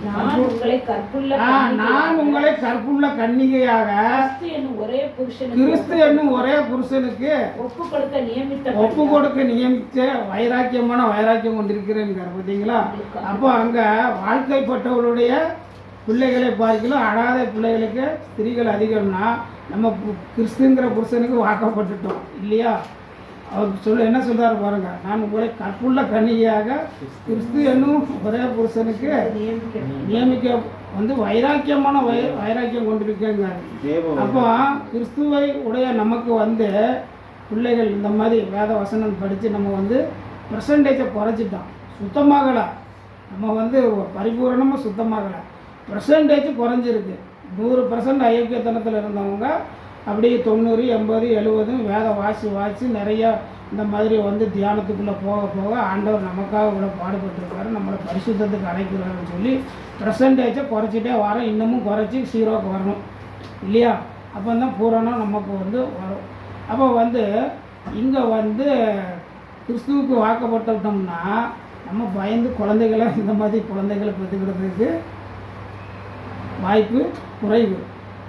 நான் உங்களை கற்புள்ள நான் உங்களை கற்புள்ள கன்னிகையாக கிறிஸ்து என்னும் ஒரே புருஷனுக்கு ஒப்பு கொடுக்க நியமித்த வைராக்கியம் கொண்டிருக்கிறேன். பார்த்தீங்களா? அப்போ அங்கே வாழ்க்கைப்பட்டவர்களுடைய பிள்ளைகளை பார்க்கலாம், அனாதை பிள்ளைகளுக்கு ஸ்திரீகள் அதிகம்னா நம்ம கிறிஸ்துங்கிற புருஷனுக்கு வாக்கப்பட்டுட்டோம் இல்லையா. அவர் என்ன சொல்றாரு பாருங்க, நான் உங்களை கற்புள்ள கன்னிகையாக கிறிஸ்து என்னும் ஒரே புருஷனுக்கு நியமிக்க வந்து வைராக்கியம் கொண்டிருக்கேங்க. அப்போ கிறிஸ்துவை உடைய நமக்கு வந்து பிள்ளைகள் இந்த மாதிரி வேத வசனம் படித்து நம்ம வந்து பெர்சன்டேஜை குறைச்சிட்டோம். சுத்தமாகலை, நம்ம வந்து பரிபூரணமாக சுத்தமாகலை, பெர்சன்டேஜ் குறைஞ்சிருக்கு. 100% ஐக்கியத்தனத்தில் இருந்தவங்க அப்படியே 90, 80, 70 வேத வாசி நிறையா இந்த மாதிரி வந்து தியானத்துக்குள்ளே போக ஆண்டவர் நமக்காக இவ்வளோ பாடுபட்டிருக்காரு, நம்மளை பரிசுத்தத்துக்கு அழைக்கிறாருன்னு சொல்லி பெர்சன்டேஜை குறைச்சிட்டே வரோம். இன்னமும் குறைச்சி 0க்கு வரணும் இல்லையா. அப்போ தான் பூரணம் நமக்கு வந்து வரும். அப்போ வந்து இங்கே வந்து கிறிஸ்துவுக்கு வாக்கப்பட்டோம்னா நம்ம பயந்து குழந்தைகளை இந்த மாதிரி குழந்தைகளை பெற்றுக்கிறதுக்கு வாய்ப்பு குறைவு.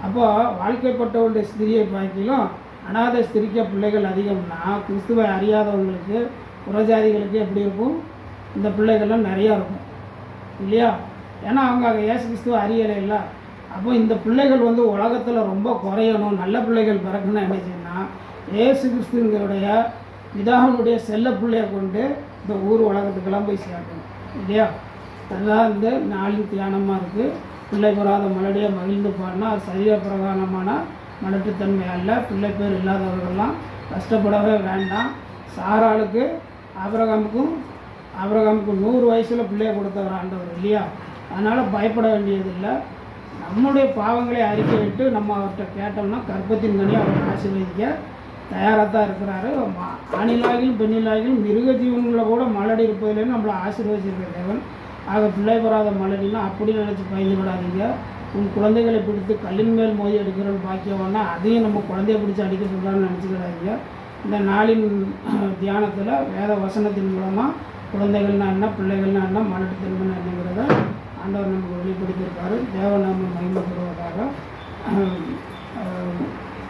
அப்போ வாழ்க்கைப்பட்டவருடைய ஸ்திரியை பார்க்கலாம் அனாதை ஸ்திரிக்க பிள்ளைகள் அதிகம்னா கிறிஸ்துவை அறியாதவங்களுக்கு புறஜாதிகளுக்கு எப்படி இருக்கும், இந்த பிள்ளைகள்லாம் நிறையா இருக்கும் இல்லையா. ஏன்னா அவங்க அங்கே இயேசு கிறிஸ்துவ அறியலை இல்லை. அப்போ இந்த பிள்ளைகள் வந்து உலகத்தில் ரொம்ப குறையணும், நல்ல பிள்ளைகள் பிறக்கணும்னா என்ன செய்யணும், இயேசு கிறிஸ்துவனுடைய பிதாவினுடைய செல்ல பிள்ளையை கொண்டு இந்த ஊர் உலகத்துக்கெல்லாம் போய் சேர்க்கணும் இல்லையா. அதுதான் இந்த நாளின் தியானமாக இருக்குது. பிள்ளை பெறாத மலடியை மகிழ்ந்து பாடினா அது சரீர பிரகாரமான மலட்டுத்தன்மை அல்ல. பிள்ளை பேர் இல்லாதவர்கள்லாம் கஷ்டப்படவே வேண்டாம். சாராளுக்கு ஆபிரகாமுக்கும் 100 வயசில் பிள்ளையை கொடுத்தவர் ஆண்டவர் இல்லையா. அதனால் பயப்பட வேண்டியதில்லை. நம்முடைய பாவங்களை அறிக்கையிட்டு நம்ம அவர்கிட்ட கேட்டோம்னா கர்ப்பத்தின் கனி அவர் ஆசீர்வதிக்க தயாராக தான் இருக்கிறாரு. ஆணிலாகிலும் பெண்ணிலாகிலும் மிருக ஜீவன்களை கூட மலடி இருப்பதிலேருந்து நம்மளை ஆசீர்வதிச்சிருக்கிற தேவன். ஆக பிள்ளை பெறாத மலடினா அப்படி நினச்சி பயந்து விடாதீங்க. உன் குழந்தைகளை பிடித்து கல்லின் மேல் மோதி எடுக்கிறோன்னு பாக்கியம்னா அதையும் நம்ம குழந்தைய பிடிச்சி அடிக்க சொல்கிறான்னு நினச்சிக்கிறாங்க. இந்த நாளின் தியானத்தில் வேத வசனத்தின் மூலமாக குழந்தைகள்னா என்ன, பிள்ளைகள்னா என்ன, மலட்டுத்தன்மைனா என்னங்கிறத ஆண்டவர் நமக்கு வெளிப்படுத்தியிருக்காரு. தேவநாம மகிமைப்படுவதாக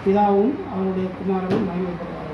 பிதாவும் அவருடைய குமாரனும் மகிமைப்படுவார்கள்.